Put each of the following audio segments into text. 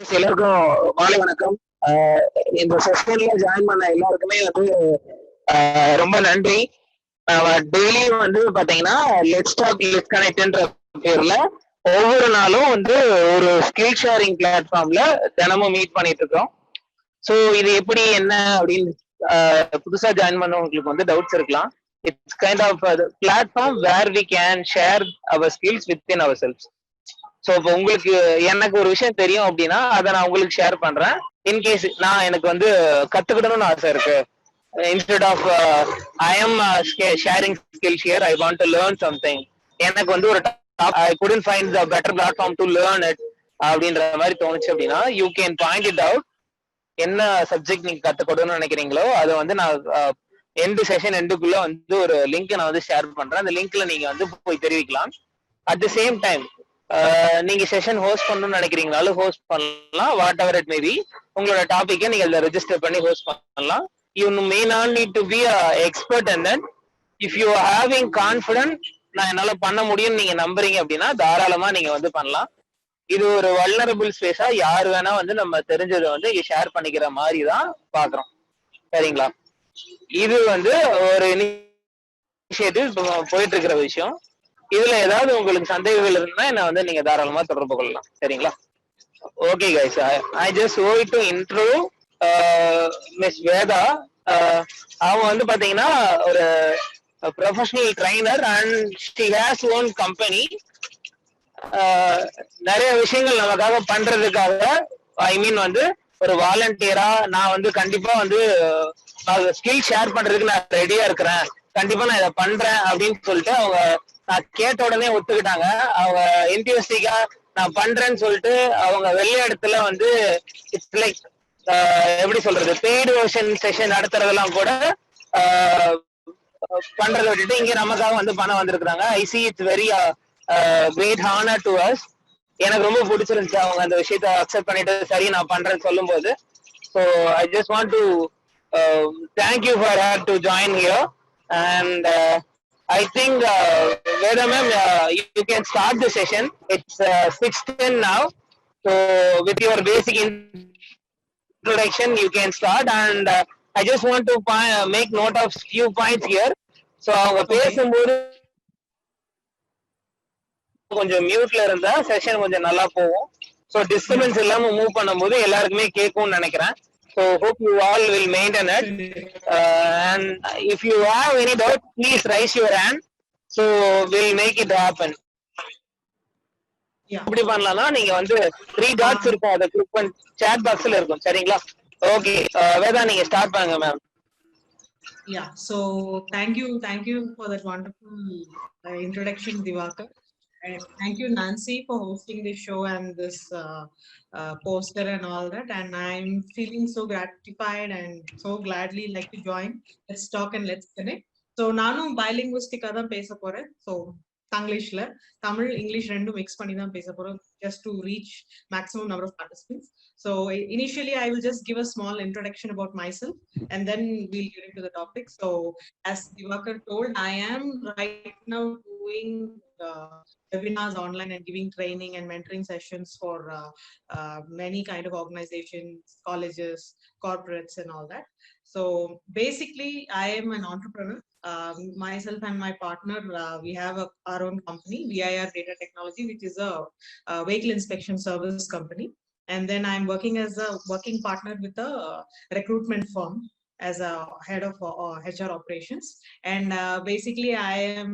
எல்லாருக்கும் மாலை வணக்கம். இந்த செஷன்ல ஜாயின் பண்ண எல்லாருக்குமே வந்து ரொம்ப நன்றி. டெய்லியும் வந்து பாத்தீங்கன்னா லெட்ஸ் டாக் லெட்ஸ் கனெக்ட்ன்ற பேர்ல ஒவ்வொரு நாளும் வந்து ஒரு ஸ்கில் ஷேரிங் பிளாட்ஃபார்ம்ல தினமும் மீட் பண்ணிட்டு இருக்கோம். ஸோ இது எப்படி என்ன அப்படின்னு புதுசா ஜாயின் பண்ணவங்களுக்கு வந்து டவுட்ஸ் இருக்கலாம். It's kind of platform where we can share our skills within ourselves. So இப்போ உங்களுக்கு எனக்கு ஒரு விஷயம் தெரியும் அப்படின்னா அதை நான் உங்களுக்கு ஷேர் பண்றேன். இன்கேஸ் நான் எனக்கு வந்து கத்துக்கிடணும்னு ஆசை இருக்கு. Instead of I am sharing skills here, I want to learn something. எனக்கு வந்து ஒரு I couldn't find the better platform to learn it அப்படின்ற மாதிரி தோணுச்சு அப்படின்னா you can point it out. என்ன சப்ஜெக்ட் நீங்க கத்துக்கணும்னு நினைக்கிறீங்களோ அதை வந்து நான் எண்டு செஷன் எண்டுக்குள்ள வந்து ஒரு லிங்க் நான் வந்து ஷேர் பண்றேன். அந்த லிங்க்ல நீங்க வந்து போய் தெரிவிக்கலாம். அட் த சேம் டைம் நீங்க செஷன் ஹோஸ்ட் பண்ணணும்னு நினைக்கிறீங்கனாலும் ஹோஸ்ட் பண்ணலாம். Whatever it may be, உங்களோட டாபிக்கை நீங்க அதில் ரெஜிஸ்டர் பண்ணி ஹோஸ்ட் பண்ணலாம். You may not need to be expert. And then if you having confident நான் என்னால பண்ண முடியும்னு நீங்க நம்புறீங்க அப்படின்னா தாராளமா நீங்க வந்து பண்ணலாம். இது ஒரு வல்னரபிள் ஸ்பேஸா யார் வேணா வந்து நம்ம தெரிஞ்சதை வந்து இங்க ஷேர் பண்ணிக்கிற மாதிரி தான் பாக்குறோம். சரிங்களா? இது வந்து ஒரு இனிஷியேட்டிவ் போயிட்டு இருக்கிற விஷயம். இதுல ஏதாவது உங்களுக்கு சந்தேகங்கள் இருந்தா என்ன வந்து நீங்க தாராளமா தொடர்பு கொள்ளலாம். சரிங்களா? Okay guys, I just owe to intro miss Veda. அவங்க வந்து பாத்தீங்கன்னா ஒரு professional trainer and she has own company. நிறைய விஷயங்கள் நமக்காக பண்றதுக்காக, ஐ மீன் வந்து ஒரு வாலண்டியரா நான் வந்து கண்டிப்பா வந்து ஸ்கில் ஷேர் பண்றதுக்கு நான் ரெடியா இருக்கிறேன், கண்டிப்பா நான் இதை பண்றேன் அப்படின்னு சொல்லிட்டு அவங்க நான் கேட்ட உடனே ஒத்துக்கிட்டாங்க. அவங்க இன்ட்யூஸ்டிக்கா நான் பண்றேன்னு சொல்லிட்டு அவங்க வெள்ளை இடத்துல வந்து இட்ஸ் லைக் எப்படி சொல்றது, பெய்டு வெர்ஷன் செஷன் நடத்துறதெல்லாம் கூட பண்றதை விட்டுட்டு இங்க நமக்காக வந்து பணம் வந்திருக்கிறாங்க. I see it's very great honour to us. எனக்கு ரொம்ப பிடிச்சிருந்துச்சு அவங்க அந்த விஷயத்த அக்செப்ட் பண்ணிட்டு சரி நான் பண்றேன்னு சொல்லும் போது. So I just want to thank you for hair to join here. And I think Veda ma'am, you can start the session. It's 6:10 now. So with your basic introduction, you can start. And I just want to make note of few points here. So அவங்க பேசும்போது கொஞ்சம் மியூட்ல இருந்தா session கொஞ்சம் நல்லா போகும். So disturbance இல்லாம move பண்ணும்போது எல்லாருக்குமே கேட்கும்னு நினைக்கிறேன். So hope you all will maintain it. And if you have any doubt, please raise your hand. So we'll make it happen. எப்படி பண்ணலாம்னா நீங்க வந்து 3 டாட்ஸ் இருக்கும், அதை கிளிக் பண்ணி chat பாக்ஸ்ல இருக்கும். சரிங்களா? ஓகே வேதா, நீங்க ஸ்டார்ட் பண்ணுங்க ma'am. Yeah, so thank you for that wonderful introduction, Divakar. And thank you, Nancy, for hosting this show and this poster and all that. And I'm feeling so gratified and so gladly like to join. Let's talk and let's connect. So, நானும் bilinguistic தான் பேச போறேன். So, Tanglishla, Tamil, English ரெண்டும் mix பண்ணி தான் பேச போறோம், just to reach maximum number of participants. So, initially, I will just give a small introduction about myself, and then we'll get into the topic. So, as Divakar told, I am right now doing webinars online and giving training and mentoring sessions for many kind of organizations, colleges, corporates, and all that. So basically, I am an entrepreneur. Myself and my partner, we have our own company, VIR Data Technology, which is a vehicle inspection service company. And then I'm working as a working partner with a recruitment firm as a head of HR operations. And basically, I am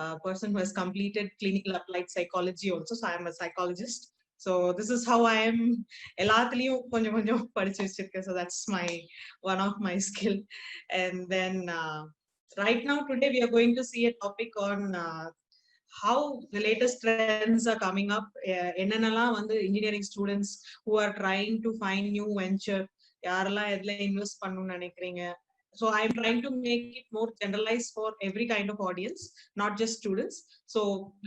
a person who has completed clinical applied psychology also. So I am a psychologist. So this is how I am. So that's one of my skill. And then right now today we are going to see a topic on how the latest trends are coming up. Engineering students who are trying to find new venture, invest பண்ணனும்னு நினைக்கிறீங்க. So I'm trying to make it more generalized for every kind of audience, not just students. So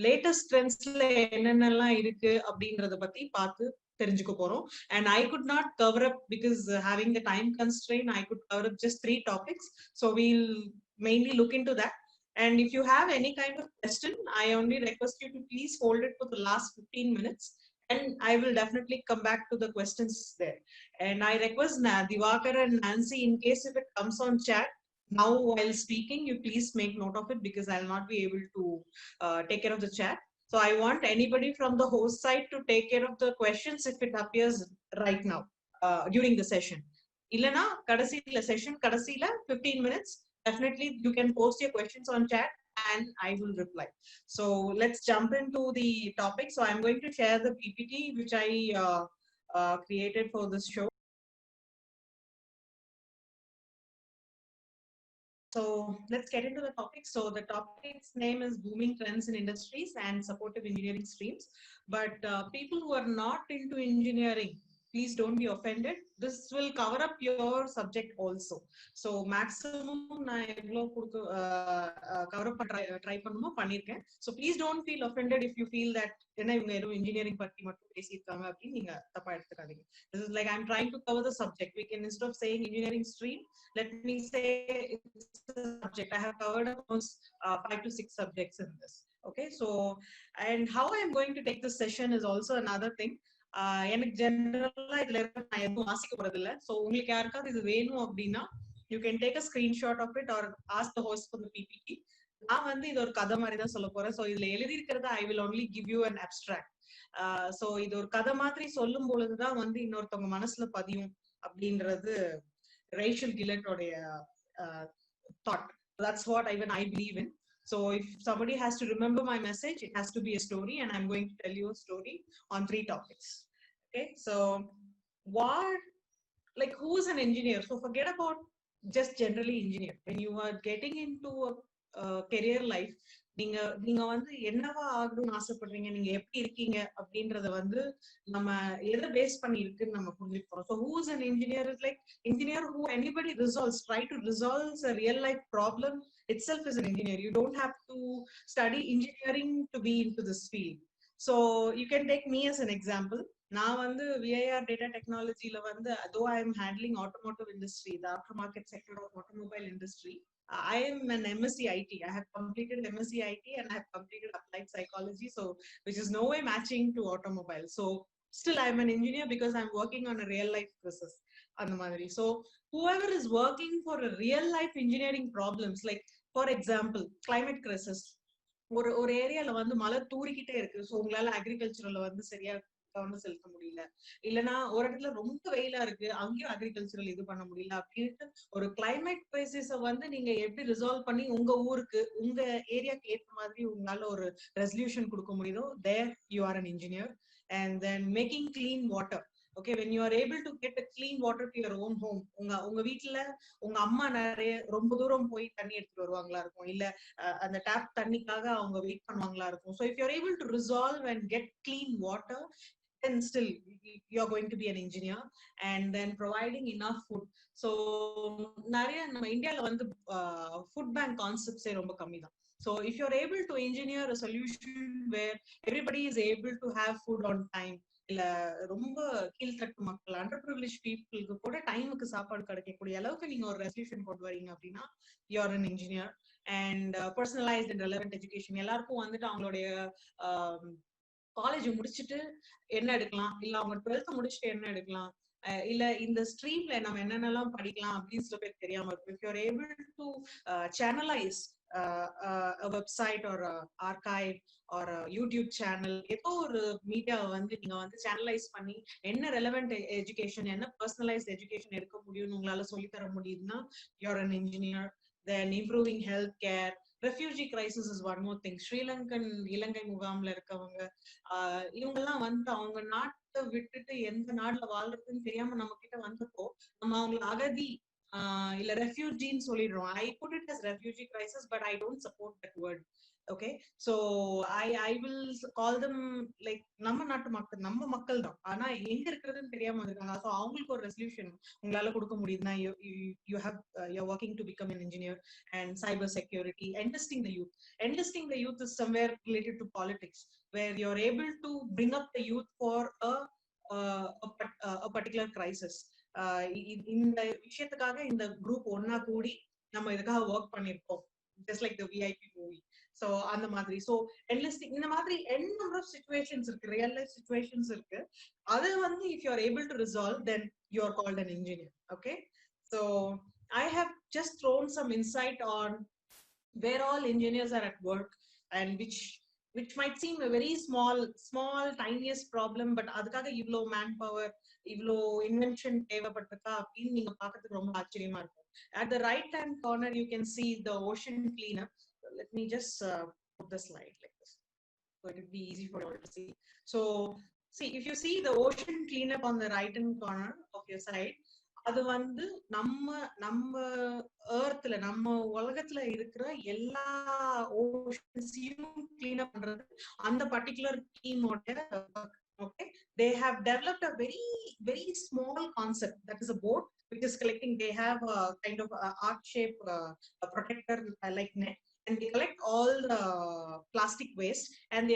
latest trends என்னென்னலாம் இருக்கு அப்படிங்கறத பத்தி பார்த்து தெரிஞ்சுக்க போறோம். And I could not cover up because having the time constraint, I could cover up just 3 topics. So we'll mainly look into that. And if you have any kind of question, I only request you to please hold it for the last 15 minutes. And I will definitely come back to the questions there. And I request Divakar and Nancy, in case if it comes on chat, now while speaking, you please make note of it because I'll not be able to take care of the chat. So I want anybody from the host side to take care of the questions if it appears right now during the session. Ilana, kadasila session, kadasila 15 minutes. Definitely you can post your questions on chat and I will reply. So let's jump into the topic. So I'm going to share the PPT which I created for this show. So let's get into the topic. So the topic's name is Booming Trends in Industries and Supportive Engineering Streams. But people who are not into engineering, please don't be offended. This will cover up your subject also. So maximum நான் எவ்வளோ cover up try பண்ணுமோ பண்ணிருக்கேன். So please don't feel offended if you feel that என்ன இவங்க ஏதோ engineering பத்தி மட்டும் பேசியிருக்காங்க அப்படின்னு நீங்க தப்பா எடுத்துக்காதீங்க. This is like I'm trying to cover the subject. We can, instead of saying engineering stream, let me say it's a subject. I have covered almost 5 to 6 subjects in this. Okay, so and how I'm going to take this session is also another thing. எனக்கு ஜெனரலா இதுல இருக்க நான் எதுவும் வாசிக்க போறது இல்ல. So உங்களுக்கு யாருக்காவது இது வேணும் அப்படின்னா you can take a screenshot of it or ask the host for the PPT. நான் வந்து இது ஒரு கதை மாதிரி தான் சொல்ல போறேன். ஸோ இதுல எழுதி இருக்கிறத I will only give you an abstract. So இது ஒரு கதை மாதிரி சொல்லும் பொழுதுதான் வந்து இன்னொருத்தவங்க மனசுல பதியும் அப்படின்றது Rachel கில்லட்டோடைய thought. That's what even I believe in. So if somebody has to remember my message, it has to be a story, and I'm going to tell you a story on 3 topics. Okay, so what, like, who is an engineer? So forget about just generally engineer. When you are getting into a career life, நீங்க நீங்க வந்து என்னவா ஆகணும்னு ஆசைப்படுறீங்க, நீங்க எப்படி இருக்கீங்க அப்படின்றத வந்து நம்ம எதை பேஸ் பண்ணி இருக்குன்னு நம்ம புரிஞ்சுக்கிறோம். So who is an engineer is like engineer who anybody resolves, try to resolve a real life problem itself is an engineer. You don't have to study engineering to be into this field. So you can take me as an example. நான் வந்து VIR data technologyல வந்து, though I am handling automotive industry, the aftermarket sector of automobile industry, I am an MSc IT. I have completed MSc IT and I have completed applied psychology, so which is no way matching to automobile. So still I am an engineer because I'm working on a real life crisis. So whoever is working for a real life engineering problems, like for example climate crisis, ஒரு ஏரியால வந்து மழை தூரிக்கிட்டே இருக்கு. So உங்களால அக்ரிகல்ச்சர்ல வந்து சரியா கவனம் செலுத்த முடியல, இல்லைன்னா ஒரு இடத்துல ரொம்ப வெயிலா இருக்கு, அங்கேயும் அக்ரிகல்ச்சரல் இது பண்ண முடியல அப்படின்ட்டு ஒரு கிளைமேட் கிரைசிஸ வந்து நீங்க எப்படி ரிசால்வ் பண்ணி உங்க ஊருக்கு உங்க ஏரியாக்கு ஏற்ற மாதிரி உங்களால ஒரு ரெசல்யூஷன் கொடுக்க முடியுதோ, there you are an engineer. And then making clean water. Okay, when you are able to get a clean water to your own home, உங்க வீட்டுல உங்க அம்மா நிறைய ரொம்ப தூரம் போய் தண்ணி எடுத்துட்டு வருவாங்களா இருக்கும், இல்ல அந்த டேப் தண்ணிக்காக அவங்க வெயிட் பண்ணுவாங்களா இருக்கும். So if you are able to resolve and get clean water, then still you're going to be an engineer. And then providing enough food. So நிறைய நம்ம இந்தியால வந்து food bank concepts ரொம்ப கம்மி தான். So if you're able to engineer a solution where everybody is able to have food on time, இல்ல ரொம்ப கீழ்த்தட்டு மக்கள், அண்டர் ப்ரிவிலேஜ் பீப்புளுக்கு கூட டைமுக்கு சாப்பாடு கிடைக்கக்கூடிய அளவுக்கு நீங்க ஒரு ரெசல்யூஷன் கொண்டு வரீங்க அப்படின்னா you are an engineer. And personalised and relevant education. எல்லாருக்கும் வந்துட்டு அவங்களுடைய காலேஜ் முடிச்சுட்டு என்ன எடுக்கலாம், இல்ல அவங்க 12th முடிச்சுட்டு என்ன எடுக்கலாம், இல்ல இந்த ஸ்ட்ரீம்ல நம்ம என்னென்னலாம் படிக்கலாம் அப்படின்னு சில பேர் தெரியாம இருக்கும். If you're able to channelize a website or a archive or a YouTube channel, ஏதோ ஒரு மீடியாவை வந்து நீங்க வந்து சேனலைஸ் பண்ணி என்ன ரெலவென்ட் எஜுகேஷன், என்ன பர்சனலைஸ்ட் எஜுகேஷன் எடுக்க முடியும்னு உங்களால சொல்லித்தர முடியுதுன்னா you're an engineer. Then improving healthcare. Refugee crisis is one more thing. Sri Lankan இலங்கை முகாம்ல இருக்கவங்க இவங்கெல்லாம் வந்து அவங்க நாட்டை விட்டுட்டு எந்த நாட்டுல வாழ்றதுன்னு தெரியாம நம்ம கிட்ட வந்தப்போ நம்ம அவங்களை அகதி இல்ல ரெஃப்யூஜின்னு சொல்லிடுறோம். I put it as refugee crisis, but I don't support that word. Okay, so I will call them like நம்ம நாட்டு மக்கள், நம்ம மக்கள் தான், ஆனா எங்க இருக்கிறதுன்னு தெரியாம இருக்காங்க. ஸோ அவங்களுக்கு ஒரு ரெசல்யூஷன் உங்களால கொடுக்க முடியுதுன்னா you're working to become an engineer. And cyber security, enlisting the youth. Enlisting the youth is somewhere related to politics, where you're able to bring up the youth for a particular crisis. இந்த விஷயத்துக்காக இந்த group ஒன்னா கூடி நம்ம இதுக்காக work பண்ணிருக்கோம். Just like the VIP movie. So அந்த மாதிரி so endless இந்த மாதிரி n number of situations இருக்கு, real life situations இருக்கு. அது வந்து if you are able to resolve, then you are called an engineer. Okay, so I have just thrown some insight on where all engineers are at work, and which might seem a very small tiniest problem, but அதுக்காக இவ்ளோ manpower, இவ்ளோ invention தேவைப்பட்டிருக்கா அப்படின்னு நீங்க பார்க்கிறதுக்கு ரொம்ப ஆச்சரியமா இருக்கும். At the right hand corner you can see the ocean cleanup. Let me just put the slide like this so it will be easy for you all to see. So see, if you see the ocean cleanup on the right hand corner of your side, அது வந்து நம்ம நம்ம எர்த்ல நம்ம உலகத்துல இருக்கிற எல்லா ஓஷன்ஸையும் clean up பண்றது அந்த பர்டிகுலர் டீமோட. Okay, they have developed a very small concept, that is a boat which is collecting. They have a kind of arc shape protector like net, and they collect all the plastic waste, and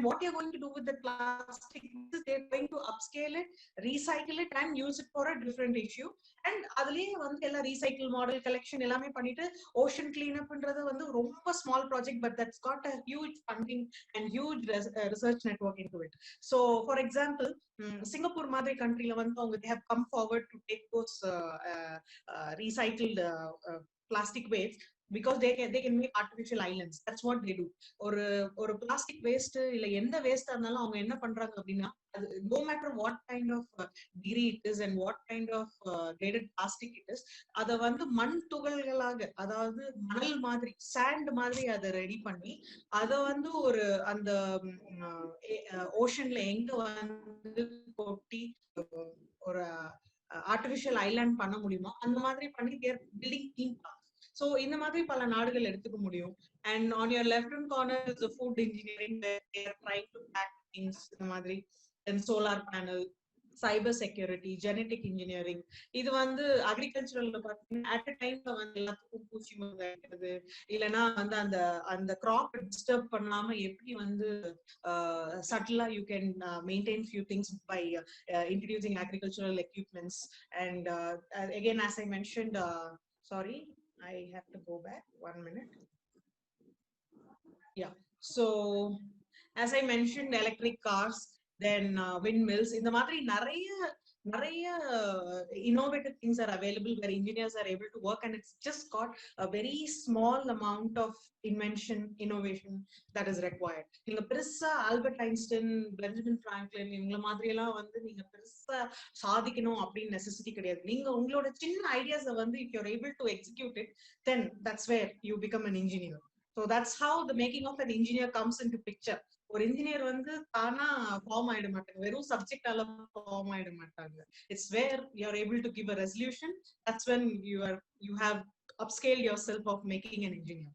what they're going to do with the plastic is they're going to upscale it, recycle it, and use it for a different issue. And அதுலயே வந்து எல்லா recycle model collection எல்லாமே பண்ணிட்டு ocean cleanupன்றது வந்து ரொம்ப small project, but that's got a huge funding and huge research network into it. So for example, Singapore மாதிரி countryல வந்து அவங்க they have come forward to take those recycled plastic waste, because they can make artificial islands. That's what they do. ஒரு plastic waste இல்ல எந்த waste இருந்தாலும் அவங்க என்ன பண்றாங்க அப்படின்னா, no matter what kind of degree it is and what kind of graded plastic it is, அத வந்து மண் துகள்களாக, அதாவது மணல் மாதிரி சாண்ட் மாதிரி அதை ரெடி பண்ணி அத வந்து ஒரு அந்த ஓஷன்ல எங்க வந்து கொட்டி ஒரு ஆர்டிபிஷியல் ஐலாண்ட் பண்ண முடியுமோ அந்த மாதிரி பண்ணி பில்டிங் தீம் பார்க். So இந்த மாதிரி பல நாடுகள் எடுத்துக்க முடியும். And on your left hand corner is the food engineering, where they are trying to pack things இந்த மாதிரி, and solar panel, cyber security, genetic engineering. இது வந்து அக்ரிகல்ச்சரல்ல பாத்தீங்கன்னா at a time வந்து எல்லாத்துக்கும் பூச்சி மருந்து அடிக்கிறது, இல்லனா வந்து அந்த அந்த crop disturb பண்ணாம எப்படி வந்து subtly you can maintain few things by introducing agricultural equipments. And again, as I mentioned, sorry, I have to go back 1 minute. Yeah, so as I mentioned, electric cars, then windmills. In the மாதிரி நிறைய innovative things are available where engineers are able to work, and it's just got a very small amount of invention, innovation that is required. நீங்க பெருசா Albert Einstein, Benjamin Franklin இவங்கள மாதிரி எல்லாம் வந்து நீங்க பெருசா சாதிக்கணும் அப்படின்னு நெசசிட்டி கிடையாது. நீங்க உங்களோட சின்ன ஐடியாஸை வந்து if you're able to execute it, then that's where you become an engineer. So that's how the making of an engineer comes into picture. ஒரு இன்ஜினியர் வந்து தானா ஃபார்ம் ஆயிட மாட்டாங்க, வெறும் சப்ஜெக்டால ஃபார்ம் ஆயிட மாட்டாங்க. It's where you are able to give a resolution. That's when you have upscaled yourself of making an engineer.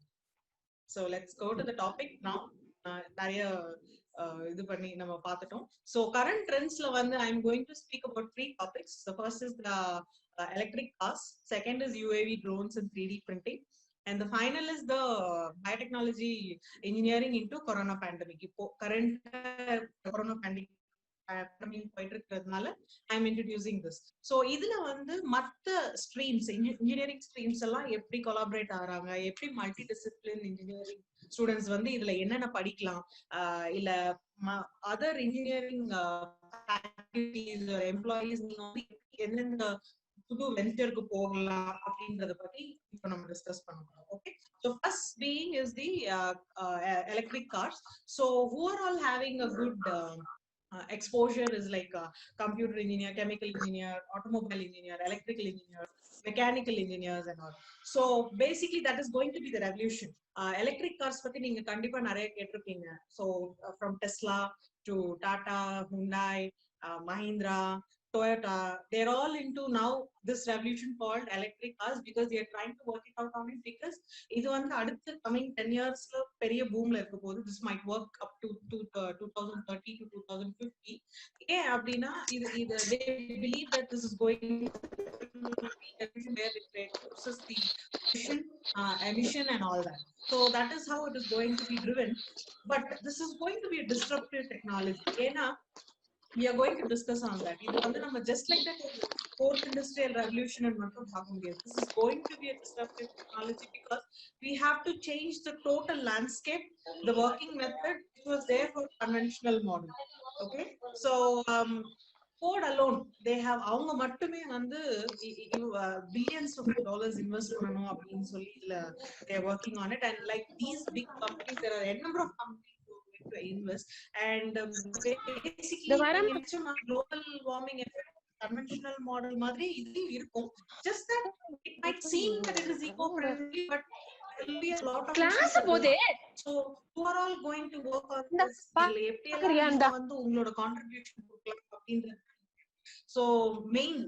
So let's go to the topic now. நிறைய இது பண்ணி நம்ம பார்த்துட்டோம். So current trendsல வந்து I am going to speak about 3 topics. The first is the electric cars, second is UAV drones and 3D printing, and the final is the biotechnology engineering into corona pandemic. இப்போ current corona pandemic போயிட்டு இருக்கிறதுனால I am introducing this. So இதுல வந்து மத்த streams, engineering streams எல்லாம் எப்படி collaborate ஆறாங்க, எப்படி multi discipline engineering students வந்து இதுல என்னென்ன படிக்கலாம், இல்ல other engineering faculties or employees எந்தெந்த புது வெஞ்சருக்கு போகலாம் அப்படின்றத பத்தி இப்போ நம்ம டிஸ்கஸ் பண்ணலாம். Okay, so first being is the electric cars. So who are all having a good exposure is like computer engineer, chemical engineer, automobile engineer, electrical engineer, mechanical engineers and all. So basically that is going to be the revolution. Electric cars பத்தி நீங்க கண்டிப்பா நிறைய கேட்டிருப்பீங்க. So from Tesla to Tata, Hyundai, Mahindra, Toyota, they're all into now this revolution called electric cars, because they are trying to work it out on it, because இது வந்து அடுத்த coming 10 yearsல பெரிய boomல இருக்க போகுது. This might work up to 2030 to 2050. ஏன் அப்படின்னா இது they believe that this is going to be a revolution where it reduces the emission and all that. So that is how it is going to be driven. But this is going to be a disruptive technology. ஏன்னா we are going to discuss on that. Just like that fourth industrial revolution and this is going to be a disruptive technology because we have to change the total landscape, the working method which was there for conventional model. Okay, so Ford alone, they have அவங்க மட்டுமே billions of dollars invest பண்ணனும் அப்படினு சொல்லி they are working on it, and like these big companies, there are a number of companies who are going to invest, and basically global warming effect conventional model மாதிரி இது இருக்கும். Just that it might seem that it is eco-friendly, but there will be a lot of class so who are all going to work on this? உங்களோட contribution கொடுக்கலாம். So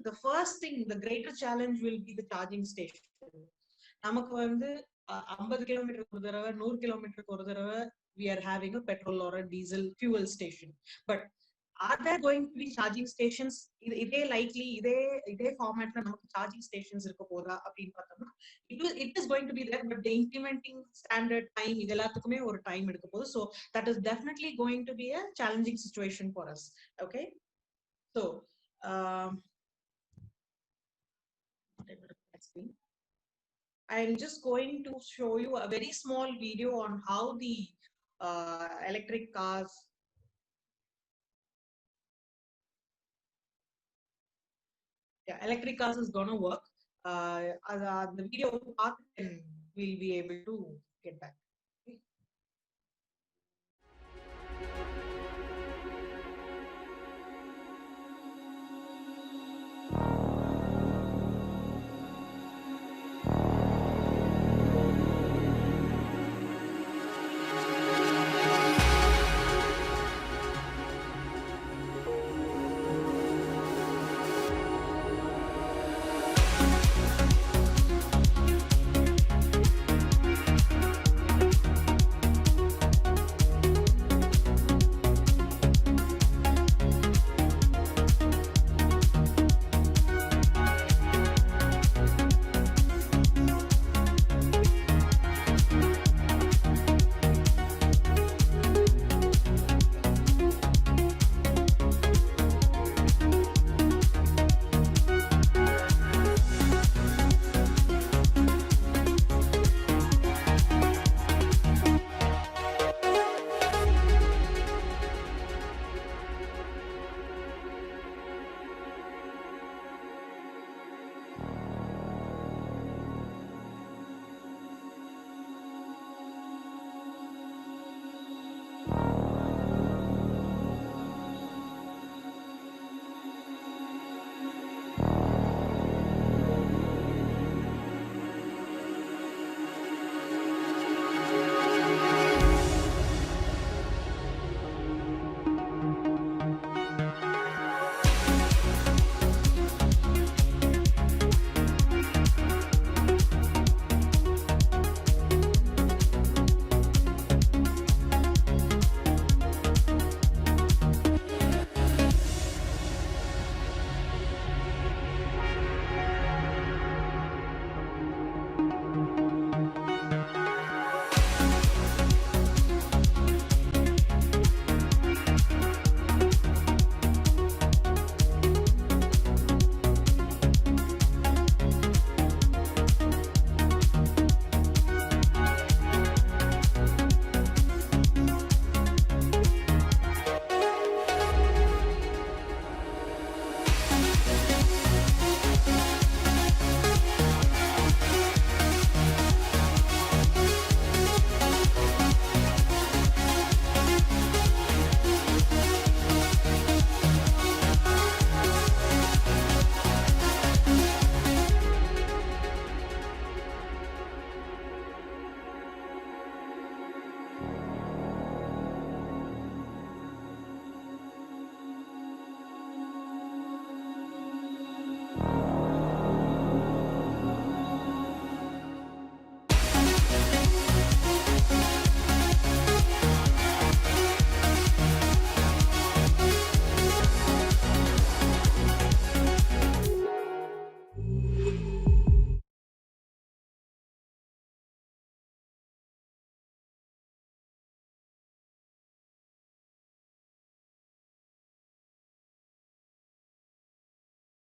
the first thing, the greater challenge will be the charging station. நமக்கு 50 கிலோமீட்டருக்கு ஒரு தடவை 100 கிலோமீட்டருக்கு ஒரு தடவை we are having a petrol or a diesel fuel station, but are there going to be charging stations? இதே likely இதே formatல நமக்கு charging stations இருக்க போதா அப்படினு பார்த்தோம்னா it is going to be there, but the implementing standard time இது எல்லாத்துக்குமே ஒரு டைம் எடுக்க போகுது. So that is definitely going to be a challenging situation for us. Okay, so I'm just going to show you a very small video on how the electric cars is going to work. The video part, and we'll be able to get back.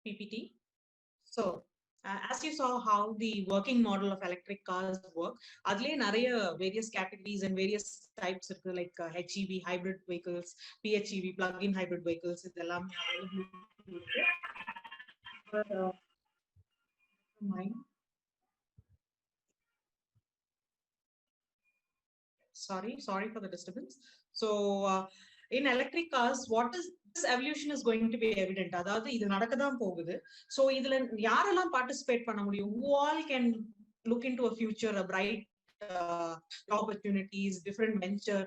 PPT. So, as you saw how the working model of electric cars work, adle nariya various categories and various types irukku, like HEV hybrid vehicles, PHEV plug-in hybrid vehicles, idella available irukku. But mine, sorry for the disturbance. So in electric cars, what is this evolution is going to be evident. அதாவது இது நடக்க தான் போகுது. So இதுல யாரெல்லாம் participate பண்ண முடியும்? Who all can look into a future, a bright opportunities, different venture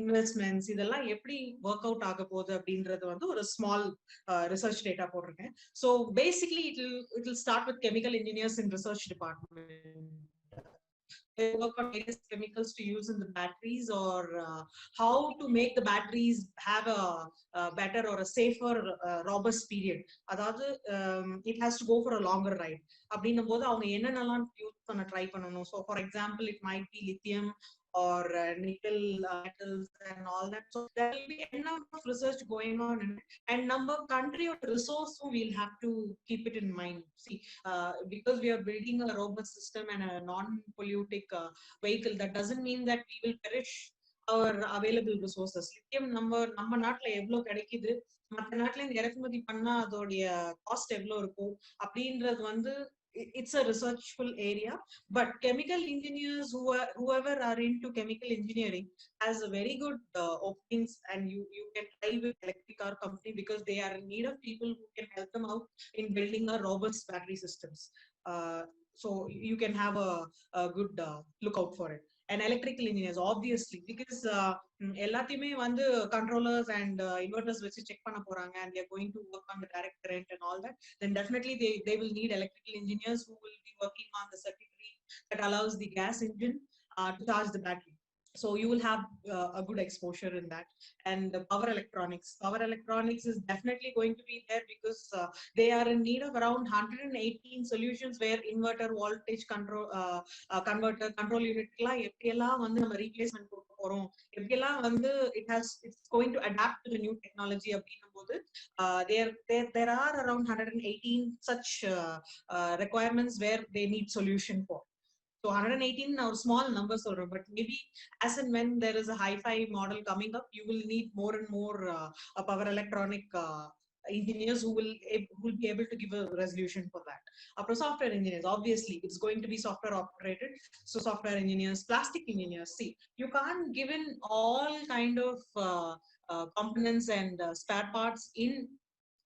investments, இதெல்லாம் எப்படி work out ஆக போகுது அப்படின்றது வந்து ஒரு small research data போட்டிருக்கேன். So basically it will start with chemical engineers in research department. They work on various chemicals to use in the batteries, or how to make the batteries have a better or a safer robust period. அதாவது it has to go for a longer ride. அப்படின்னும் போது அவங்க என்னென்னலாம் use பண்ண try பண்ணணும். So for example, it might be lithium or nickel metals and all that. So there will be a number of research going on in it, and number of country or resource we'll have to keep it in mind. See, because we are building a robust system and a non-pollutic vehicle, that doesn't mean that we will perish our available resources. Lithium நம்ம நாட்டுல எவ்வளவு கிடைக்குது, மற்ற நாட்டுல இந்த இறக்குமதி பண்ணா அதோடைய காஸ்ட் எவ்வளவு இருக்கும் அப்படின்றது வந்து it's a researchful area. But chemical engineers, whoever are into chemical engineering, has a very good openings, and you can try with electric car company because they are in need of people who can help them out in building a robust battery systems. So you can have a good lookout for it. And electrical engineers, obviously, because எல்லாத்தையுமே வந்து controllers and inverters வச்சு check பண்ண போறாங்க, and they are going to work on the direct current and all that, then definitely they will need electrical engineers who will be working on the circuitry that allows the gas engine to charge the battery. So you will have a good exposure in that. And power electronics is definitely going to be there, because they are in need of around 118 solutions where inverter, voltage control, converter, control unit எல்லாம் எப்படியெல்லாம் வந்து நம்ம replacement கொடுக்க போறோம், எப்படியெல்லாம் வந்து it's going to adapt to the new technology அப்படின்னும் போது there are around 118 such requirements where they need solution for. So 118 are small numbers, but maybe as and when there is a hi-fi model coming up, you will need more and more power electronic engineers who will be able to give a resolution for that. After software engineers, obviously it's going to be software operated. So software engineers, plastic engineers. See, you can't give in all kind of components and spare parts in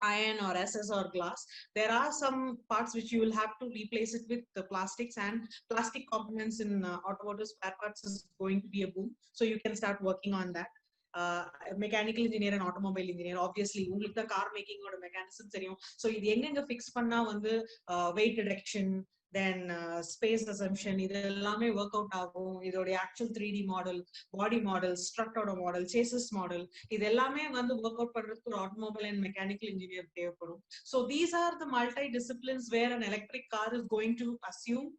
iron or SS or glass. There are some parts which you will have to replace it with the plastics, and plastic components in automotive spare parts is going to be a boom. So you can start working on that. Mechanical engineer and automobile engineer, obviously உங்களுக்கு தான் car மேக்கிங்கோட mechanism தெரியும். So இது எங்கெங்க fix பண்ணா வந்து weight reduction, then space assumption, இது எல்லாமே ஒர்க் அவுட் ஆகும். இதோடைய actual 3D model, body model, ஸ்ட்ரக்டோட மாடல், சேசஸ் மாடல், இது எல்லாமே வந்து ஒர்க் அவுட் பண்றதுக்கு ஒரு ஆட்டோமொபைல் அண்ட் மெக்கானிக்கல் இன்ஜினியர் தேவைப்படும். So these are the multi disciplines where an electric car is going to assume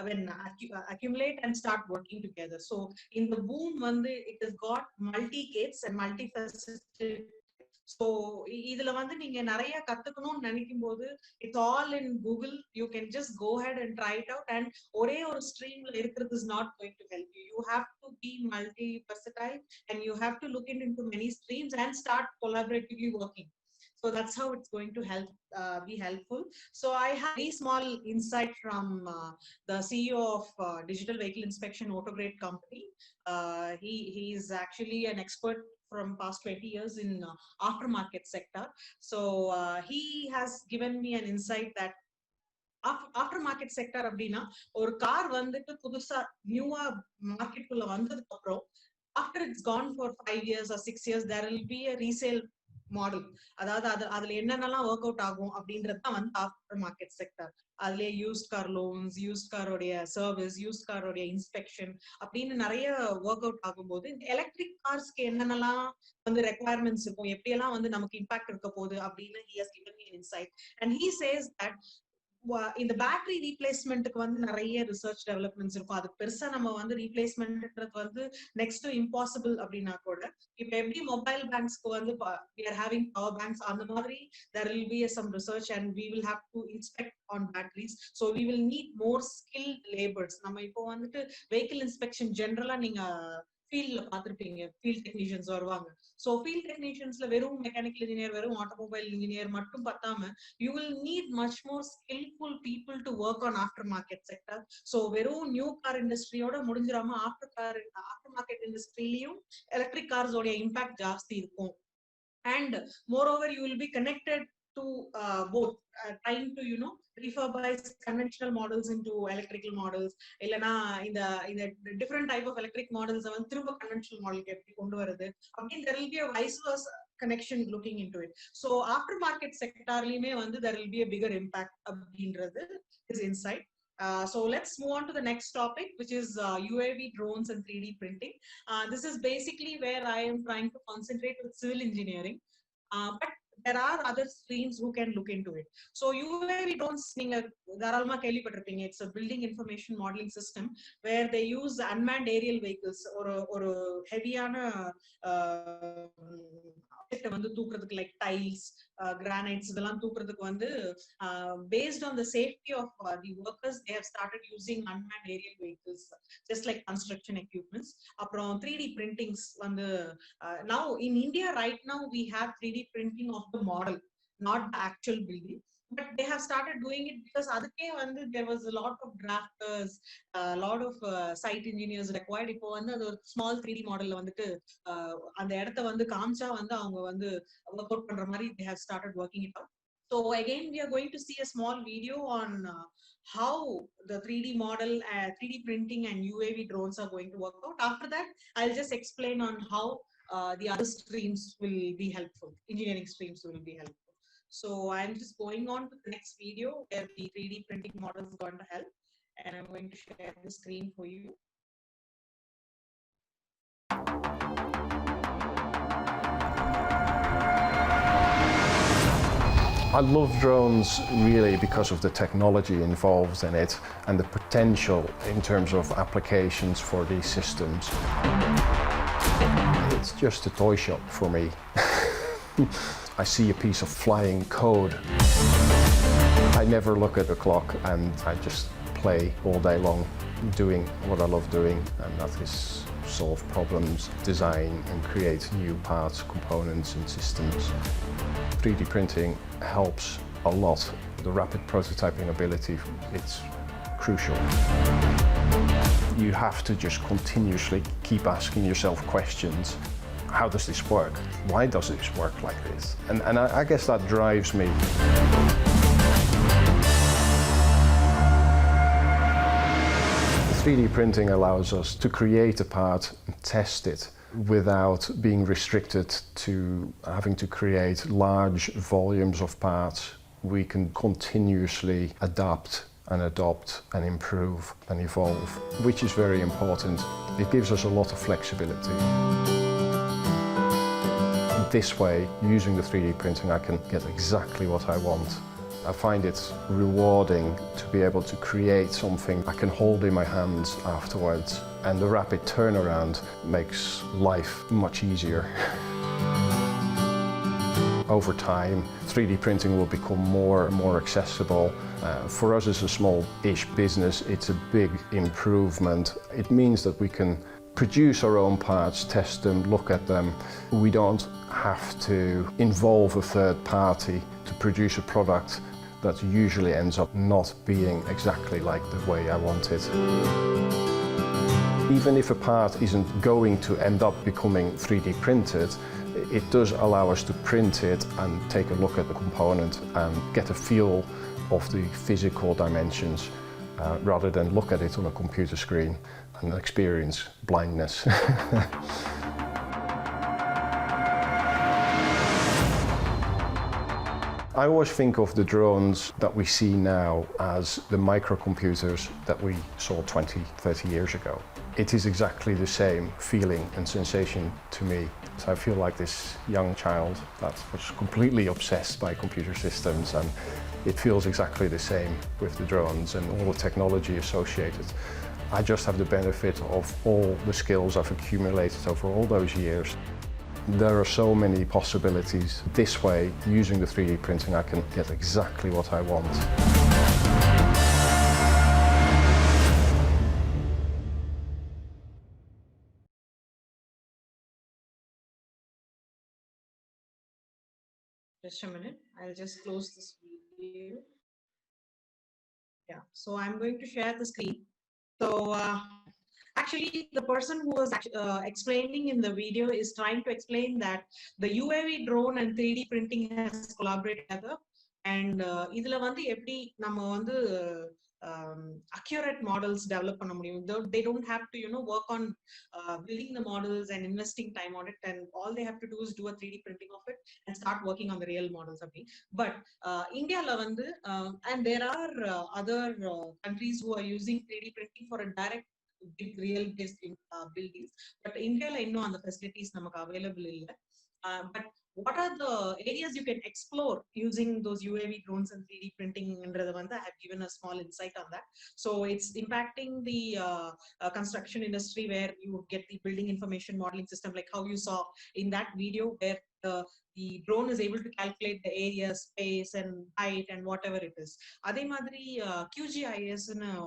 when accumulate and start working together. So in the boom வந்து it has got multi gates and multifaceted. So இதுல வந்து நீங்க நிறைய கத்துக்கணும்னு நினைக்கும் போது it's all in Google. You can just go ahead and try it out, and ஒரே ஒரு ஸ்ட்ரீம்ல இருக்கிறது is not going to help you. You have to be multi versatile, and you have to look into many streams and start collaboratively working. So that's how it's going to be helpful. So I have a very small insight from the CEO of Digital Vehicle Inspection Autograde Company. He is actually an expert from past 20 years in aftermarket sector. So he has given me an insight that aftermarket sector அப்படின்னா ஒரு car வந்துட்டு புதுசா நியூவா market குள்ள வந்ததுக்கு அப்புறம் after it's gone for 5 years or 6 years, there will be a resale model. அதாவது அதுல என்னென்னலாம் ஒர்க் அவுட் ஆகும் அப்படின்றது தான் வந்து ஆஃப்டர் மார்க்கெட் செக்டர். அதுலயே யூஸ்ட் கார் லோன்ஸ், யூஸ்ட் காரோடைய சர்வீஸ், யூஸ்ட் காரோடைய இன்ஸ்பெக்ஷன் அப்படின்னு நிறைய ஒர்க் அவுட் ஆகும்போது எலக்ட்ரிக் கார்ஸ்க்கு என்னென்னலாம் வந்து ரெக்குவயர்மெண்ட்ஸ் இருக்கும், எப்படியெல்லாம் வந்து நமக்கு இம்பாக்ட் இருக்க போகுது அப்படின்னு he has given me an insight. And he says that இந்த பேட்டரி ரீப்ளேஸ்மெண்ட்டுக்கு வந்து நிறைய ரிசர்ச் டெவலப்மெண்ட்ஸ் இருக்கும். அது பெருசா நம்ம வந்து ரீப்ளேஸ்மெண்ட்ன்றது வந்து நெக்ஸ்ட் இம்பாசிபிள் அப்படின்னா கூட, இப்ப எப்படி மொபைல் பேங்க்ஸ்க்கு வந்து we are having power banks, அந்த மாதிரி there will be some research and we will have to inspect on batteries. So we will need more skilled laborers. நம்ம இப்போ வந்துட்டு வெஹிக்கிள் இன்ஸ்பெக்ஷன் ஜென்ரலா நீங்க ஃபீல்ட்ல பார்த்திருப்பீங்க, ஃபீல்ட் டெக்னீஷியன்ஸ் வருவாங்க. ஸோ ஃபீல்ட் டெக்னீஷியன்ஸ்ல வெறும் மெக்கானிக்கல் இன்ஜினியர், வெறும் ஆட்டோமொபைல் இன்ஜினியர் மட்டும் பத்தாம you will need much more skillful people to work on aftermarket sector. So வெறும் நியூ கார் இண்டஸ்ட்ரியோட முடிஞ்சிராம ஆஃப்டர் மார்க்கெட் இண்டஸ்ட்ரியிலயும் எலக்ட்ரிக் கார்ஸ் உடைய இம்பாக்ட் ஜாஸ்தி இருக்கும். And moreover you will be connected to both trying to refurbish conventional models into electrical models, இல்லனா இந்த different type of electric models வந்து திரும்ப conventional model க்கு எப்படி கொண்டு வருது அப்படி there will be a vice versa connection looking into it. So aftermarket sectorலயுமே வந்து there will be a bigger impact அப்படின்றது is inside. So let's move on to the next topic, which is UAV drones and 3D printing. This is basically where I am trying to concentrate with civil engineering, but there are other streams who can look into it. So UAV drones, it's a building information modeling system where they use unmanned aerial vehicles or heavy வந்து தூக்குறதுக்கு like tiles, granites இதெல்லாம் தூக்குறதுக்கு வந்து based on the safety of the workers, they have started using unmanned aerial vehicles just like construction equipments. அப்புறம் 3D printings வந்து now in India right now we have 3D printing of the model, not the actual building, but they have started doing it because அதுக்கே வந்து there was a lot of drafters, a lot of site engineers required. இப்போ வந்து அது ஒரு small 3D மாடல்ல வந்துட்டு அந்த இடத்த வந்து காமிச்சா வந்து அவங்க வந்து work out பண்ற மாதிரி they have started working it out. So again we are going to see a small video on how the 3D model, 3D printing and UAV drones are going to work out. After that I'll just explain on how the other streams will be helpful, engineering streams will be helpful. So I'm just going on to the next video where the 3D printing model is going to help, and I'm going to share the screen for you. I love drones really because of the technology involved in it and the potential in terms of applications for these systems. It's just a toy shop for me. I see a piece of flying code. I never look at the clock and I just play all day long doing what I love doing, and that is solve problems, design and create new parts, components and systems. 3D printing helps a lot. The rapid prototyping ability, it's crucial. You have to just continuously keep asking yourself questions. How does this work? Why does this work like this? And I guess that drives me. 3D printing allows us to create a part and test it without being restricted to having to create large volumes of parts. We can continuously adapt and adopt and improve and evolve, which is very important. It gives us a lot of flexibility. This way, using the 3D printing, I can get exactly what I want. I find it rewarding to be able to create something I can hold in my hands afterwards, and the rapid turnaround makes life much easier. Over time, 3D printing will become more and more accessible. For us as a small-ish business, it's a big improvement. It means that we can produce our own parts, test them, look at them. We don't have to involve a third party to produce a product that usually ends up not being exactly like the way I want it. Even if a part isn't going to end up becoming 3D printed, it does allow us to print it and take a look at the component and get a feel of the physical dimensions rather than look at it on a computer screen and experience blindness. I always think of the drones that we see now as the microcomputers that we saw 20, 30 years ago. It is exactly the same feeling and sensation to me. So I feel like this young child that was completely obsessed by computer systems, and It feels exactly the same with the drones and all the technology associated. I just have the benefit of all the skills I've accumulated over all those years. There are so many possibilities. This way, using the 3D printing, I can get exactly what I want. Just a minute. I'll just close this video. Yeah, so I'm going to share the screen. So actually, the person who was explaining in the video is trying to explain that the UAV drone and 3D printing has collaborated together. And இதுல வந்து எப்படி நம்ம வந்து accurate models develop பண்ண முடியும். They don't have to work on building the models and investing time on it, and all they have to do is do a 3D printing of it and start working on the real models. But India la வந்து and there are other countries who are using 3D printing for a direct big real based buildings, but India la இன்னும் அந்த facilities நமக்கு available இல்ல. But what are the areas you can explore using those UAV drones and 3D printing? I have given a small insight on that. So it's impacting the construction industry, where you get the building information modeling system, like how you saw in that video, where the drone is able to calculate the area, space, and height, and whatever it is. Adhe madri QGIS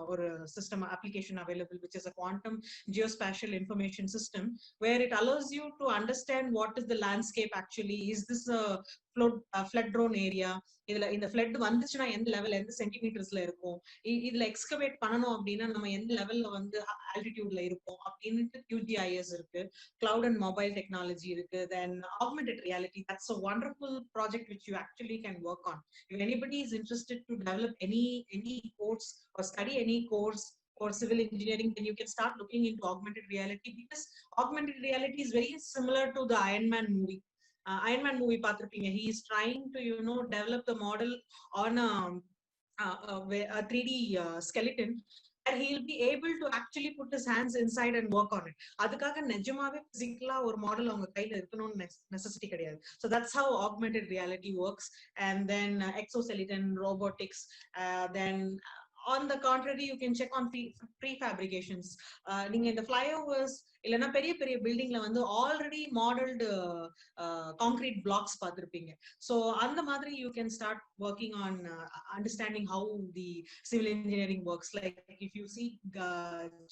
or system application available, which is a quantum geospatial information system, where it allows you to understand what is the landscape actually. Is this a flood drone area? இந்த flood வந்துச்சுன்னா எந்த level, எந்த சென்டிமீட்டர்ஸ்ல இருக்கும், இதுல excavate பண்ணணும் அப்படின்னா நம்ம எந்த லெவல்ல வந்து ஆல்டிடியூட்ல இருப்போம் அப்படின்ட்டு QGIS இருக்கு. Cloud and mobile technology இருக்கு. Then augmented reality, that's a wonderful project which you actually can work on. If anybody is interested to develop any course or study any course or civil engineering, then you can start looking into augmented reality, because augmented reality is very similar to the Iron Man movie. Iron Man movie பார்த்திருப்பீங்க. He is trying to develop the model on a 3D skeleton, and he'll be able to actually put his hands inside and work on it. அதுக்காக நிஜமாவே பிசிக்கலா ஒரு model அவங்க கையில இருக்கணும்னு necessity கிடையாது. So that's how augmented reality works. And then exoskeleton, robotics, then on the contrary, you can check on prefabrications. நீங்க இந்த flyovers இல்லனா பெரிய பெரிய பில்டிங்ல வந்து ஆல்ரெடி மாடல்ட் கான்கிரீட் பிளாக்ஸ் பார்த்திருப்பீங்க. So அந்த மாதிரி you can start working on understanding how the civil engineering works. Like if you see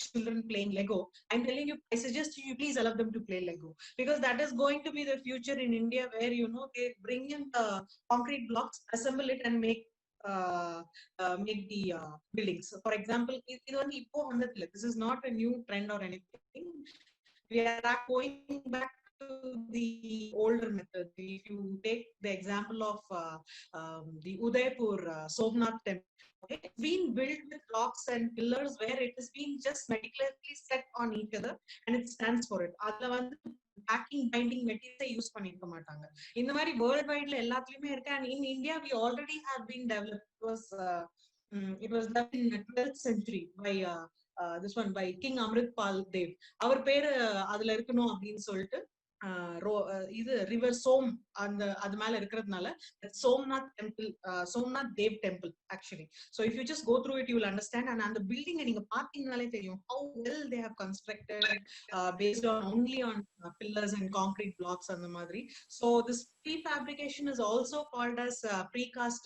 children playing Lego, I'm telling you, I suggest you please allow them to play Lego, because that is going to be the future in India, where they bring in the concrete blocks, assemble it, and make the buildings. For example, this is not a new trend or anything. We are going back to the older method. If you take the example of the Udaipur Somnath temple, it's been built with rocks and pillars, where it has been just meticulously set on each other, and it stands for it. அதுல வந்து packing binding மெட்டீரியல்ஸை use பண்ணிருக்க மாட்டாங்க. இந்த மாதிரி world வைட்ல எல்லாத்துலயுமே இருக்கு. And in India we already have been developed. It was developed in the 12th century by this one by King Amrit Pal Dev. அவர் பேரு அதுல இருக்கணும் அப்படின்னு சொல்லிட்டு இது ரிவர் சோம் அந்த அது மேல இருக்கிறதுனால Somnath temple, Somnath Dev temple actually. So if you just go through it you will understand. And அந்த பில்டிங்கை நீங்க பார்த்தீங்கனாலே தெரியும் how well they have constructed based on only on pillars and concrete blocks அந்த மாதிரி. So this prefabrication is also called as precast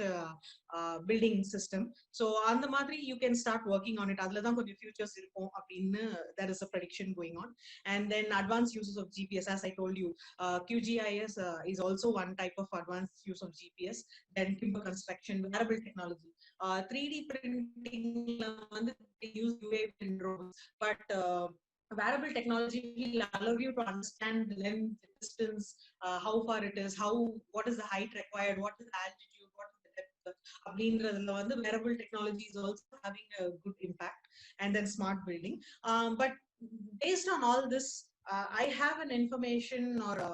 building system. So அந்த மாதிரி you can start working on it. அதுல தான் கொஞ்சம் futures இருக்கும் அப்படின்னு there is a prediction going on. And then advanced uses of GPS, as I told you, QGIS is also one type of advanced use of GPS. Then timber construction, wearable technology, 3D printing வந்து they use UAV and drones, but wearable technology will allow you to understand the length, the distance, how far it is, what is the height required, what is the altitude, what is the depth. அப்படின்றதுல வந்து wearable technology is also having a good impact. And then smart building. But based on all this, I have an information or a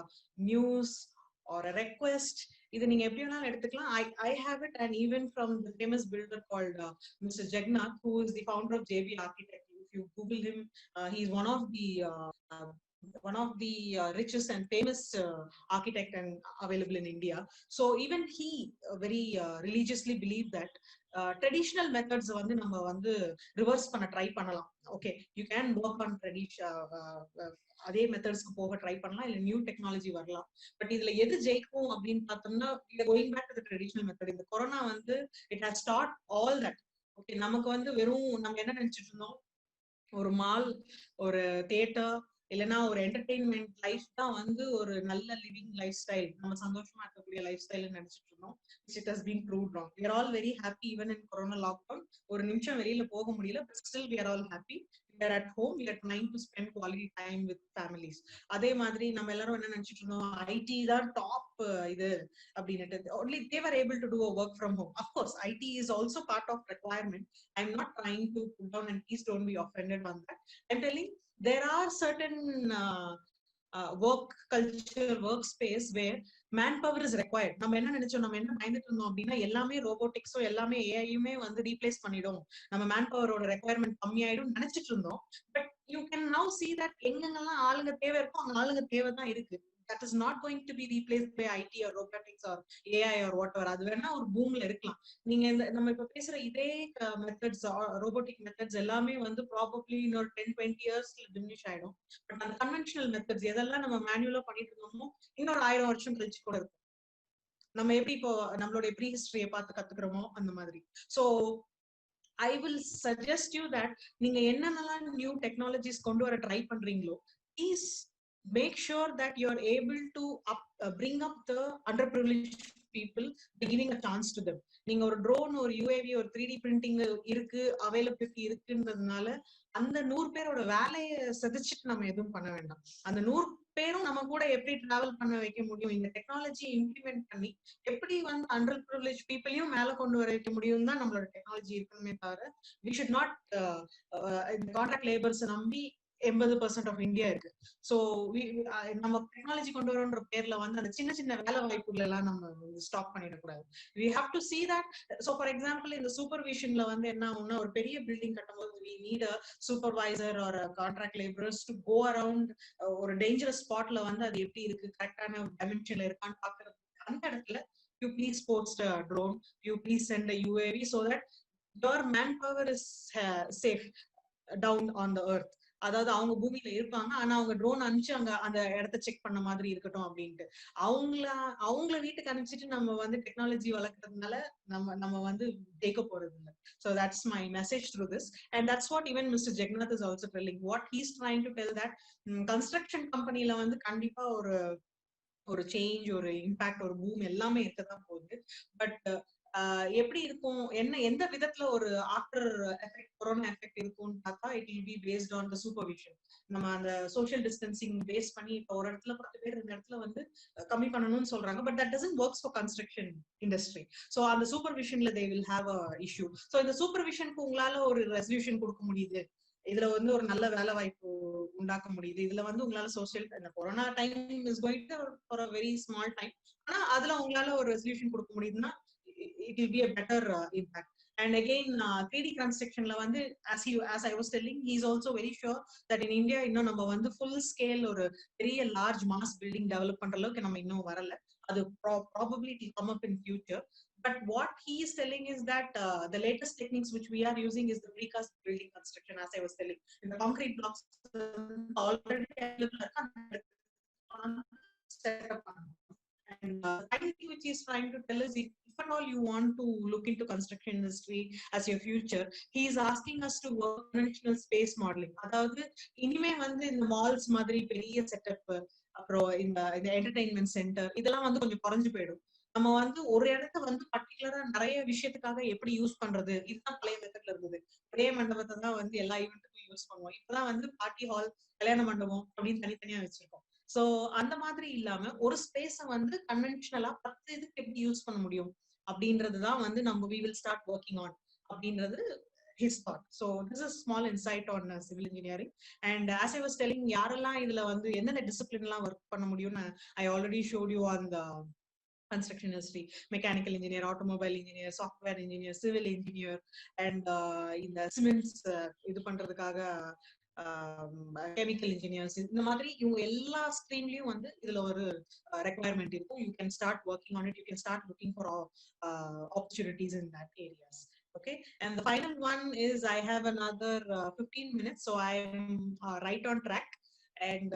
news or a request. இதை நீங்க எப்படி வேணாலும் எடுத்துக்கலாம். I have it, and even from the famous builder called Mr. Jagadhish, who is the founder of JB Architect. If you Google him, he is one of the one of the richest and famous architect and available in India. So even he very religiously believed that traditional methods வந்து நம்ம வந்து reverse பண்ண try பண்ணலாம். Okay, you can work on அதே மெத்தட்ஸ்க்கு போக try பண்ணலாம், இல்ல new technology வரலாம். பட் இதுல எது ஜெயிக்கும் அப்படின்னு பார்த்தோம்னா going back to the traditional method. இந்த கொரோனா வந்து it has start all that. Okay, நமக்கு வந்து வெறும் நம்ம என்ன நினைச்சிட்டு இருந்தோம், ஒரு மால், ஒரு தியேட்டர், இல்லைன்னா ஒரு என்டர்டெயின்மெண்ட் லைஃப் தான் வந்து ஒரு நல்ல லிவிங் லைஃப் ஸ்டைல், நம்ம சந்தோஷமா இருக்கக்கூடிய லைஃப் ஸ்டைல் நினைச்சிட்டு இருந்தோம். It has been proved wrong. we are all very happy even in corona lockdown. ஒரு நிமிஷம் வெளியில போக முடியல, but still we are all happy. We are at home, we are trying to spend quality time with families. அதே மாதிரி நம்ம எல்லாரும் என்ன நினைச்சிட்டு இருந்தோம், ஐடி தான் டாப் இது அப்படின்னுட்டு. only they were able to do a work from home. Of course IT is also part of requirement. I'm not trying to put down, and please don't be offended on that. I'm telling there are certain work culture, workspace where manpower is required. நம்ம என்ன நினைச்சோம், நம்ம என்ன பயந்துட்டு இருந்தோம் அப்படின்னா எல்லாமே ரோபோட்டிக்ஸோ எல்லாமே ஏஐயுமே வந்து ரீப்ளேஸ் பண்ணிடும், நம்ம மேன்பவரோட ரெக்குவயர்மெண்ட் கம்மியாயிடும் நினைச்சிட்டு இருந்தோம். But you can now see that எங்கெங்கெல்லாம் ஆளுங்க தேவை இருக்கும் அங்க ஆளுங்க தேவை தான் இருக்கு. that is not going to be replaced by IT or robotics or AI or whatever. அது வேணா ஒரு பூம்ல இருக்கலாம். நீங்க இந்த நம்ம இப்ப பேசுற இதே மெத்தட்ஸ், ரோபோட்டிக் மெத்தட்ஸ் எல்லாமே வந்து ப்ராபப்ளி இன்னொரு 10-20 இயர்ஸ்ல டிமினிஷ் ஆயிடும். பட் அந்த கன்வென்ஷனல் மெத்தட்ஸ் எதெல்லாம் நம்ம மேனுவலா பண்ணிட்டு இருந்தோமோ இன்னொரு 1000 வருஷம் கழிச்சு கூட இருக்கும். நம்ம எப்படி இப்போ நம்மளுடைய ப்ரீ ஹிஸ்டரியை பார்த்து கத்துக்கிறோமோ அந்த மாதிரி. So I will suggest you that நீங்க என்னென்னலாம் நியூ டெக்னாலஜிஸ் கொண்டு வர ட்ரை பண்றீங்களோ, please make sure that you are able to bring up the underprivileged people by giving a chance to them. நீங்க ஒரு ட்ரோன், ஒரு UAV, ஒரு 3D பிரிண்டிங் இருக்கு, அவைலபிலிட்டி இருக்குன்றதுனால அந்த 100 பேரோட வேலையை செதிச்சுட்டு நம்ம எதுவும் பண்ண வேண்டாம். அந்த 100 பேரும் நம்ம கூட எப்படி டிராவல் பண்ண வைக்க முடியும், இந்த டெக்னாலஜி இம்ப்ளிமெண்ட் பண்ணி எப்படி வந்து அண்டர் ப்ரிவிலேஜ் பீப்புளையும் மேல கொண்டு வர வைக்க முடியும் தான் நம்மளோட டெக்னாலஜி இருக்கணுமே தவிர we should not இந்த கான்ட்ராக்ட் லேபர்ஸ் நம்பி 80% ஆஃப் இந்தியா இருக்கு. ஸோ நம்ம டெக்னாலஜி கொண்டு வரோன்ற பேர்ல வந்து அந்த சின்ன சின்ன வேலை வாய்ப்புகள் எல்லாம் நம்ம ஸ்டாப் பண்ணிடக்கூடாது. we have to see that. so for example இந்த சூப்பர்விஷன்ல வந்து என்ன ஆகும்னா, ஒரு பெரிய பில்டிங் கட்டும்போது we need a supervisor or a contract laborers to go around ஒரு டேஞ்சரஸ் ஸ்பாட்ல வந்து அது எப்படி இருக்கு, கரெக்டான டைமென்ஷன்ல இருக்கான்னு பாக்குறது. அந்த இடத்துல you please post a drone, you please send a UAV so that your manpower is safe down on the earth. அதாவது அவங்க பூமியில இருப்பாங்க, ஆனா அவங்க ட்ரோன் அனுப்பிச்சு அங்க அந்த இடத்த செக் பண்ண மாதிரி இருக்கட்டும் அப்படின்ட்டு. அவங்கள வீட்டுக்கு அனுப்பிச்சிட்டு நம்ம வந்து டெக்னாலஜி வளர்க்கறதுனால நம்ம வந்து ஜெயிக்க போறது இல்லை. So that's my message through this, and that's what even Mr. Jagannath is also telling. What he's trying to tell that construction companyல வந்து கண்டிப்பா ஒரு சேஞ்ச், ஒரு இம்பாக்ட், ஒரு பூம் எல்லாமே இருக்கதான் போகுது. பட் எப்படி இருக்கும், எந்த விதத்துல ஒரு ஆஃப்டர் எஃபெக்ட், கொரோனா எஃபெக்ட் இருக்கும்னு பார்த்தா it will be based on the supervision. நம்ம அந்த சோஷியல் டிஸ்டன்சிங் பேஸ் பண்ணி இப்போ ஒரு இடத்துல 10 பேர் இந்த இடத்துல வந்து கம்மி பண்ணணும்னு சொல்றாங்க. But that doesn't works for construction industry. So அந்த சூப்பர்விஷன்ல they will have a issue. So இந்த சூப்பர்விஷனுக்கு உங்களால ஒரு ரெசல்யூஷன் கொடுக்க முடியுது, இதுல வந்து ஒரு நல்ல வேலை வாய்ப்பு உண்டாக்க முடியுது, இதுல வந்து உங்களால சோசியல், இந்த corona time is going to for a very small time, ஆனா அதுல உங்களால ஒரு ரெசல்யூஷன் கொடுக்க முடியுதுன்னா it will be a better impact. And again 3D construction la vandu as I was telling, he is also very sure that in India இன்னும் நம்ம வந்து full scale ஒரு பெரிய large mass building develop பண்ற அளவுக்கு நம்ம இன்னும் வரல. அது probably it will come up in future. But what he is telling is that the latest techniques which we are using is the precast building construction, as I was telling. In the concrete blocks already set up. And the thing which he is trying to tell is, if at all you want to look into construction industry as your future, he is asking us to work conventional space modeling. அதாவது இனிமே வந்து இந்த malls மாதிரி பெரிய setup, அப்புறம் இந்த entertainment centre இதெல்லாம் வந்து கொஞ்சம் குறைஞ்சு போயிடும். நம்ம வந்து ஒரு இடத்த வந்து பர்டிகுலரா நிறைய விஷயத்துக்காக எப்படி யூஸ் பண்றது, இதுதான் பழைய மெத்தட்ல இருந்தது. பழைய மண்டபத்தை தான் வந்து எல்லா ஈவெண்ட்டுக்கும் யூஸ் பண்ணுவோம். இப்பதான் வந்து பார்ட்டி ஹால், கல்யாண மண்டபம் அப்படின்னு தனித்தனியா வச்சிருக்கோம். சோ அந்த மாதிரி இல்லாம ஒரு ஸ்பேஸ வந்து கன்வென்ஷனலா 10 இதுக்கு எப்படி யூஸ் பண்ண முடியும் அப்படின்றதுதான் வந்து நம்ம we will start working on அப்படின்றது his thought. So this is a small insight on civil engineering. And as I was telling, யாரெல்லாம் இதுல வந்து எந்தெந்த டிசிப்ளின் எல்லாம் ஒர்க் பண்ண முடியும்னு I already showed you on the construction industry: mechanical engineer, automobile engineer, software engineer, civil engineer, and இந்த cements இது பண்றதுக்காக chemical engineers, இந்த மாதிரி இவங்க எல்லா ஸ்ட்ரீம்லயும் வந்து இதுல ஒரு requirement இருக்கும். You can start working on it. You can start looking for opportunities in that areas. Okay, and the final one is I have another 15 minutes, so I am right on track. And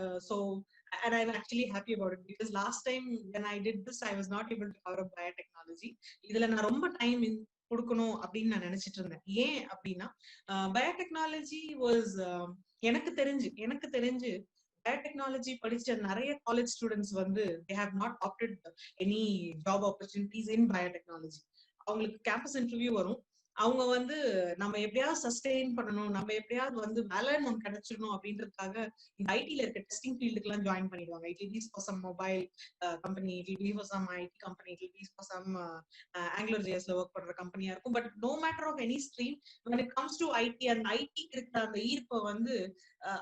and I'm actually happy about it because last time when I did this, I was not able to cover up biotechnology. இதுல நான் ரொம்ப time கொடுக்கணும் அப்படின்னு நான் நினைச்சிட்டு இருந்தேன். ஏன் அப்படின்னா பயோடெக்னாலஜி வாஸ் எனக்கு தெரிஞ்சு பயோடெக்னாலஜி படிச்ச நிறைய காலேஜ் ஸ்டூடெண்ட்ஸ் வந்து they have not opted any job opportunities in biotechnology. அவங்களுக்கு கேம்பஸ் இன்டர்வியூ வரும், அவங்க வந்து நம்ம எப்படியாவது சஸ்டெயின் பண்ணணும், நம்ம எப்படியாவது வந்து வேலை நம்ம கிடைச்சிடணும் அப்படின்றதுக்காக இந்த ஐடில இருக்க டெஸ்டிங் ஃபீல்டுக்கு எல்லாம் ஜாயின் பண்ணிடுவாங்க. It will be for some mobile company, it will be for some IT company, it will be for some Angular ஜேஎஸ்ல ஒர்க் பண்ற கம்பெனியா இருக்கும். But no matter of any stream, when it comes to IT, அந்த ஐடிக்கு இருக்கிற அந்த ஈர்ப்பை வந்து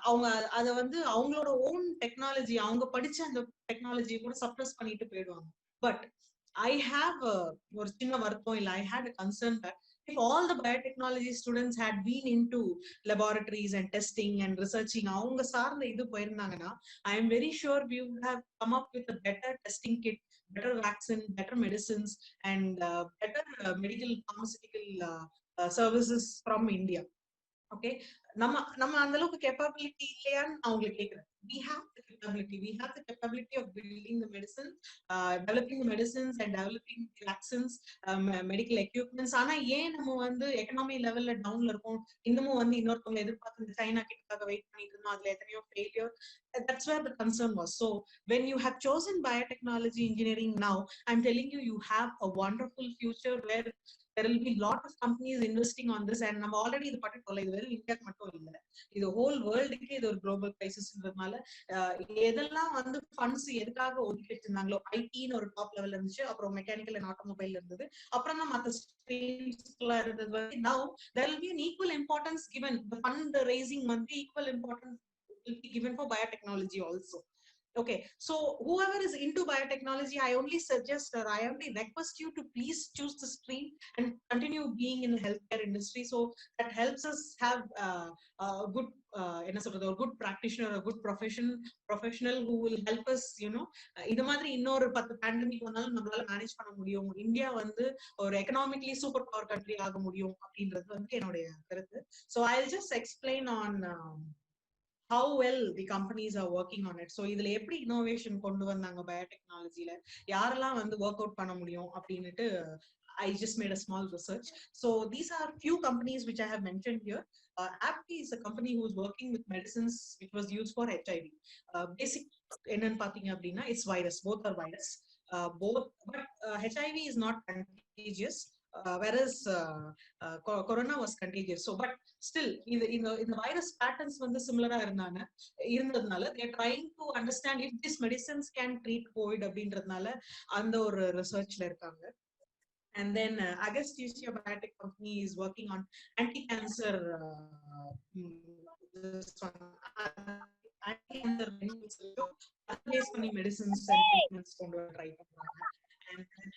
அவங்க அதை வந்து அவங்களோட ஓன் டெக்னாலஜி, அவங்க படிச்ச அந்த டெக்னாலஜியை கூட சப்ரஸ் பண்ணிட்டு போயிடுவாங்க. பட் I have ஒரு சின்ன வருத்தம் இல்ல, I had a concern that if all the biotechnology students had been into laboratories and testing and researching, அவங்க சார்ந்த இது போயிருந்தாங்கன்னா, I am very sure we would have come up with a better testing kit, better vaccine, better medicines, and better medical pharmaceutical services from India. Okay, நம்ம அந்த அளவுக்கு capability இல்லையான்னு அவங்களுக்கு கேக்குறேன். we have the capability of building the medicine, developing the medicines and developing vaccines, medical equipments. ஆனா ஏன் நம்ம வந்து எக்கனாமி லெவல்ல டவுன்ல இருக்கோம், இன்னமும் வந்து இன்னொருத்தவங்க எதிர்பார்த்து சைனா கிட்டக்காக வெயிட் பண்ணிட்டு இருந்தோம், அதுல எத்தனையோ failure. That's where the concern was. So when you have chosen biotechnology engineering now, I'm telling you, you have a wonderful future where there will be a lot of companies investing on this. And நம்ம already இது பட்டுட்டோம்ல, இது வெறும் இந்தியாவுக்கு மட்டும் இல்ல, இது whole வேர்ல்டுக்கு இது ஒரு குளோபல் கிரைசிஸ்ன்றதுனால எதெல்லாம் வந்து ஃபண்ட்ஸ் எதுக்காக ஒதுக்கி வச்சிருந்தாங்களோ, ஐடின்னு ஒரு டாப் லெவல்ல இருந்துச்சு, அப்புறம் மெக்கானிக்கல் அண்ட் ஆட்டோமொபைல் இருந்தது, அப்புறம் தான் மற்ற ஸ்ட்ரீம்ஸ்லாம் இருந்தது. வந்து now there will be an equal importance given, the fund raising வந்து equal importance will be given for biotechnology also. Okay, so whoever is into biotechnology, I only suggest or I only request you to please choose the stream and continue being in the healthcare industry. So that helps us have a good a good practitioner, a good professional who will help us, you know, இது மாதிரி இன்னொரு 10 pandemic வந்தாலும் நம்மளால manage பண்ண முடியும், India வந்து ஒரு economically super power country ஆக முடியும் அப்படின்றது வந்து என்னுடைய கருத்து. So I'll just explain on how well the companies are working on it. So இதுல எப்படி இன்னோவேஷன் கொண்டு வந்தாங்க பயோடெக்னாலஜில, யாரெல்லாம் வந்து ஒர்க் அவுட் பண்ண முடியும் அப்படின்னுட்டு I just made a small research. So these are few companies which I have mentioned here. Aptly is a company who is working with medicines which was used for HIV. Basic என்னன்னு பாத்தீங்க அப்படின்னா it's virus, both are virus, both, but HIV is not contagious, whereas corona was contagious. So but still இந்த virus patterns வந்து similar-ஆ இருந்ததுனால they are trying to understand if these medicines can treat COVID அப்படின்றதுனால அந்த ஒரு ரிசர்ச்ல இருக்காங்க. And then Aishwarya biotech company is working on anti-cancer medicines and treatments கொண்டு வர try பண்றாங்க. And then,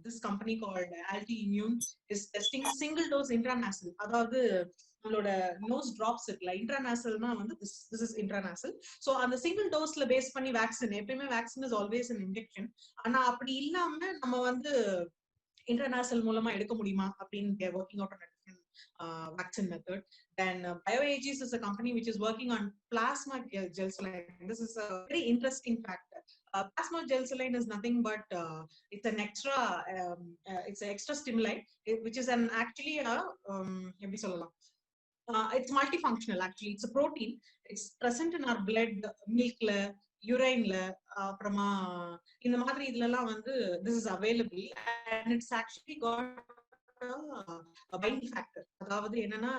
this company called Altimmune is testing single dose intranasal. அதாவது நம்மளோட nose drops இருக்குல்ல, இன்ட்ரானாசல்னா வந்து this is intranasal. So அந்த சிங்கிள் டோஸ்ல பேஸ் பண்ணி vaccine, எப்பயுமே vaccine is always an injection, ஆனா அப்படி இல்லாம நம்ம வந்து intranasal மூலமா எடுக்க முடியுமா அப்படின்னு they are working out on a different vaccine method. Then BioAgis is a company which is working on plasma gel saline. This is a very interesting factor. Plasma gel saline is nothing but it's an extra it's an extra stimuli which is an actually a எப்படி சொல்லலாம், it's multifunctional. Actually it's a protein, it's present in our blood, milkல, யூரைன்ல, அப்புறமா இந்த மாதிரி இதுல எல்லாம் வந்து this is available and it's actually got binding factor. அதாவது என்னன்னா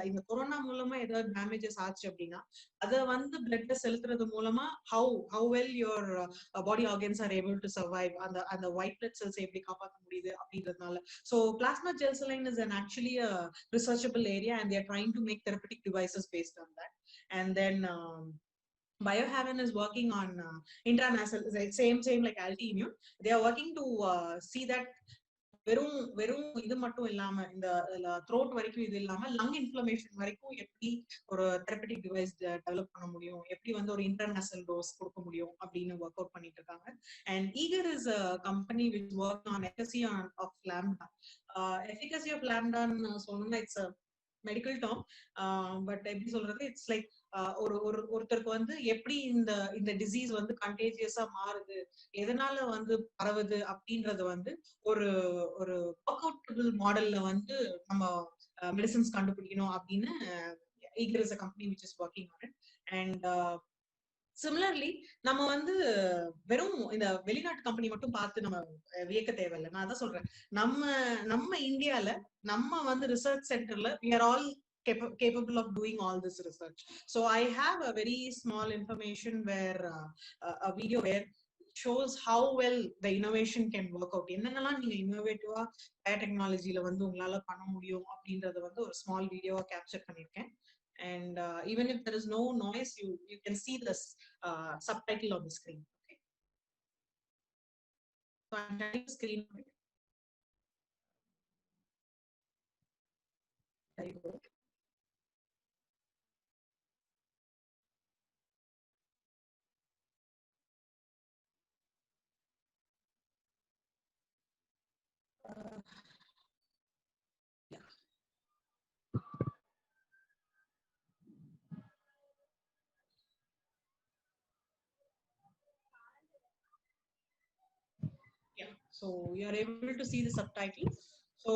இந்த கொரோனா மூலமா ஏதாவது டேமேஜஸ் ஆச்சு அப்படின்னா அதை வந்து பிளட்ல செலுத்துறது மூலமா how well your body organs are able to survive, அந்த white blood cells எப்படி காப்பாற்ற முடியுது அப்படின்றதுனால. So plasma gel saline is an actually a researchable area and they are trying to make therapeutic devices based on that. And then BioHaven is working on intranasal, same like Altimmune. They are working to see that வெறும் வெறும் இது மட்டும் இல்லாம இந்த throat வரைக்கும் இது இல்லாம lung inflammation வரைக்கும் எப்படி ஒரு தெரபெட்டிக் டிவைஸ் டெவலப் பண்ண முடியும், எப்படி வந்து ஒரு இன்டர்நேஷனல் டோஸ் கொடுக்க முடியும் அப்படின்னு ஒர்க் அவுட் பண்ணிட்டு இருக்காங்க. And Eager is a company which work on efficacy of lambda. Efficacy of லாம்டான்னு சொல்லணும்னா இட்ஸ் மெடிக்கல் டேர்ம், பட் எப்படி சொல்றது, இட்ஸ் லைக் ஒருத்தருக்கு வந்து எப்படி இந்த இந்த டிசீஸ் வந்து கண்டேஜியஸா மாறுது, எதனால வந்து பரவுது அப்படின்றது வந்து ஒரு ஒரு ஒர்க் அவுட்டபிள் மாடல்ல வந்து நம்ம மெடிசன்ஸ் கண்டுபிடிக்கணும் அப்படின்னு eager is a company which is working on it. And similarly நம்ம வந்து வெறும் இந்த வெளிநாட்டு கம்பெனி மட்டும் பார்த்து நம்ம வியக்க தேவையில்லை. நான் அதான் சொல்றேன், நம்ம இந்தியால நம்ம வந்து ரிசர்ச் சென்டர்ல we are all capable of doing all this research. So I have a very small information where a video where shows how well the innovation can work out. என்னென்னலாம் நீங்க இன்னோவேட்டிவா பயோடெக்னாலஜில வந்து உங்களால பண்ண முடியும் அப்படின்றத வந்து ஒரு ஸ்மால் வீடியோவா கேப்சர் பண்ணிருக்கேன். And even if there is no noise, you can see this subtitle on the screen. Okay, so I'm sharing the screen. There you go. Yeah. Yeah, so you are able to see the subtitle. So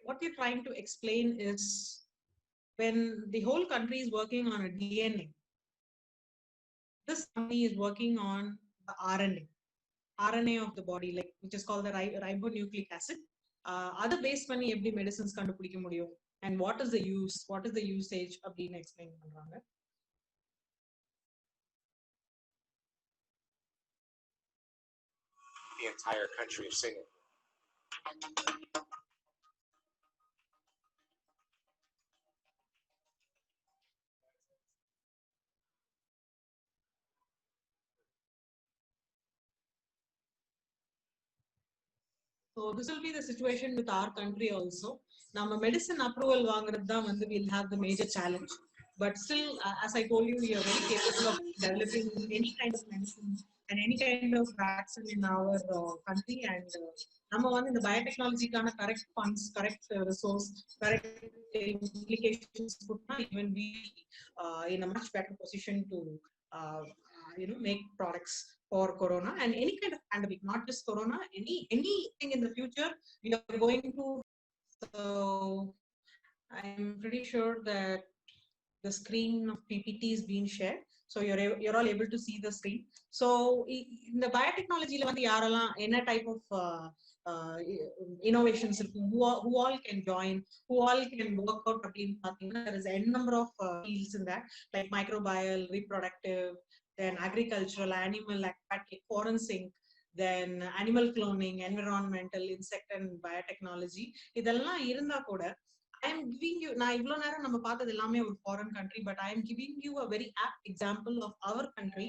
what they're trying to explain is when the whole country is working on a DNA, this company is working on the RNA of the body, like which is called the ribonucleic acid. Other base பண்ணி எப்படி medicines கண்டுபிடிக்க முடியும், and what is the usage அப்படின்னு explain பண்றாங்க. The entire country of Singapore. So this will be the situation with our country also. Nama medicine approval vaangiradhu da vandu we'll have the major challenge, but still as I told you, we are very capable of developing any kind of medicine and any kind of vaccine in our country. And நம்ம வந்து இந்த biotechnology-க்கான correct funds, correct resource, correct implications putna, even we in a much better position to make products for corona and any kind of pandemic, not just corona, anything in the future we are going to. So I'm pretty sure that the screen of PPT is being shared, so you're all able to see the screen. So in the biotechnology la vandu yarala enna type of innovations who all can join, who all can work out appdin pathina, there is n number of fields in that, like microbial, reproductive, then agricultural, animal, aquatic, forensic, then animal cloning, environmental, insect and biotechnology. இதெல்லாம் இருந்தா கூட I am giving you, நான் இவ்வளவு நேரம் நம்ம பார்த்தது எல்லாமே ஒரு foreign country, but I am giving you a very apt example of our country.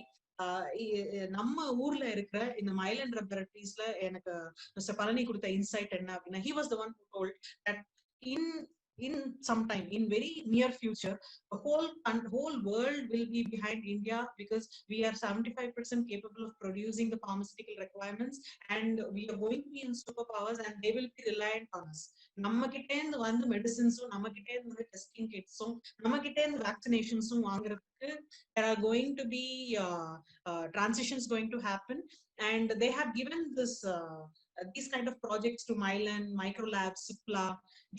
நம்ம ஊர்ல இருக்கிற இந்த மைலண்ட் laboratories-ல எனக்கு மிஸ்டர் பழனி கொடுத்த இன்சைட் என்ன அப்படின்னா, he was the one who told that in some time, in very near future, the whole world will be behind India because we are 75% capable of producing the pharmaceutical requirements, and we are going to be in superpowers and they will be reliant on us. நம்ம கிட்ட இருந்து வந்து மெடிசின்ஸும், நம்ம கிட்ட இருந்து வந்து testing கிட்ஸும், நம்ம கிட்ட இருந்து வேக்சினேஷன்ஸும் வாங்குறதுக்கு there are going to be transitions going to happen, and they have given this these kind of projects to Mylan, Microlabs, Cipla,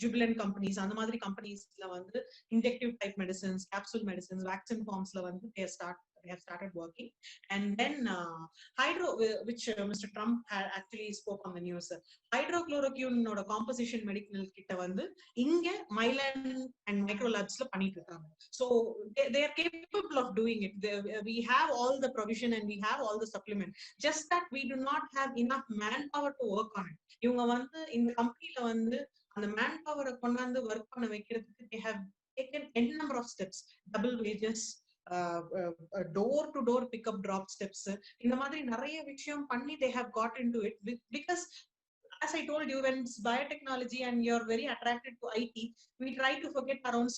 Jubilant companies, அந்த மாதிரி கம்பெனிஸ்ல வந்து injective type medicines, capsule medicines, vaccine forms-ல வந்து they have started working. And then hydro, which Mr. Trump had actually spoke on the news, hydrochloroquine oda composition medical kitta வந்து இங்க Mylan and Microlabs-ல பண்ணிட்டு இருக்காங்க. So they are capable of doing it. We have all the provision and we have all the supplement, just that we do not have enough manpower to work on it. இவங்க வந்து இந்த கம்பெனில வந்து அந்த man பவரை கொண்டாந்து work பண்ண வைக்கிறதுக்கு they have taken n number of steps, double wages, door to door pickup drop steps, இந்த மாதிரி நிறைய விஷயம் பண்ணி they have got into it because as I told you, when it's biotechnology and you're very attracted to IT, we try to forget our own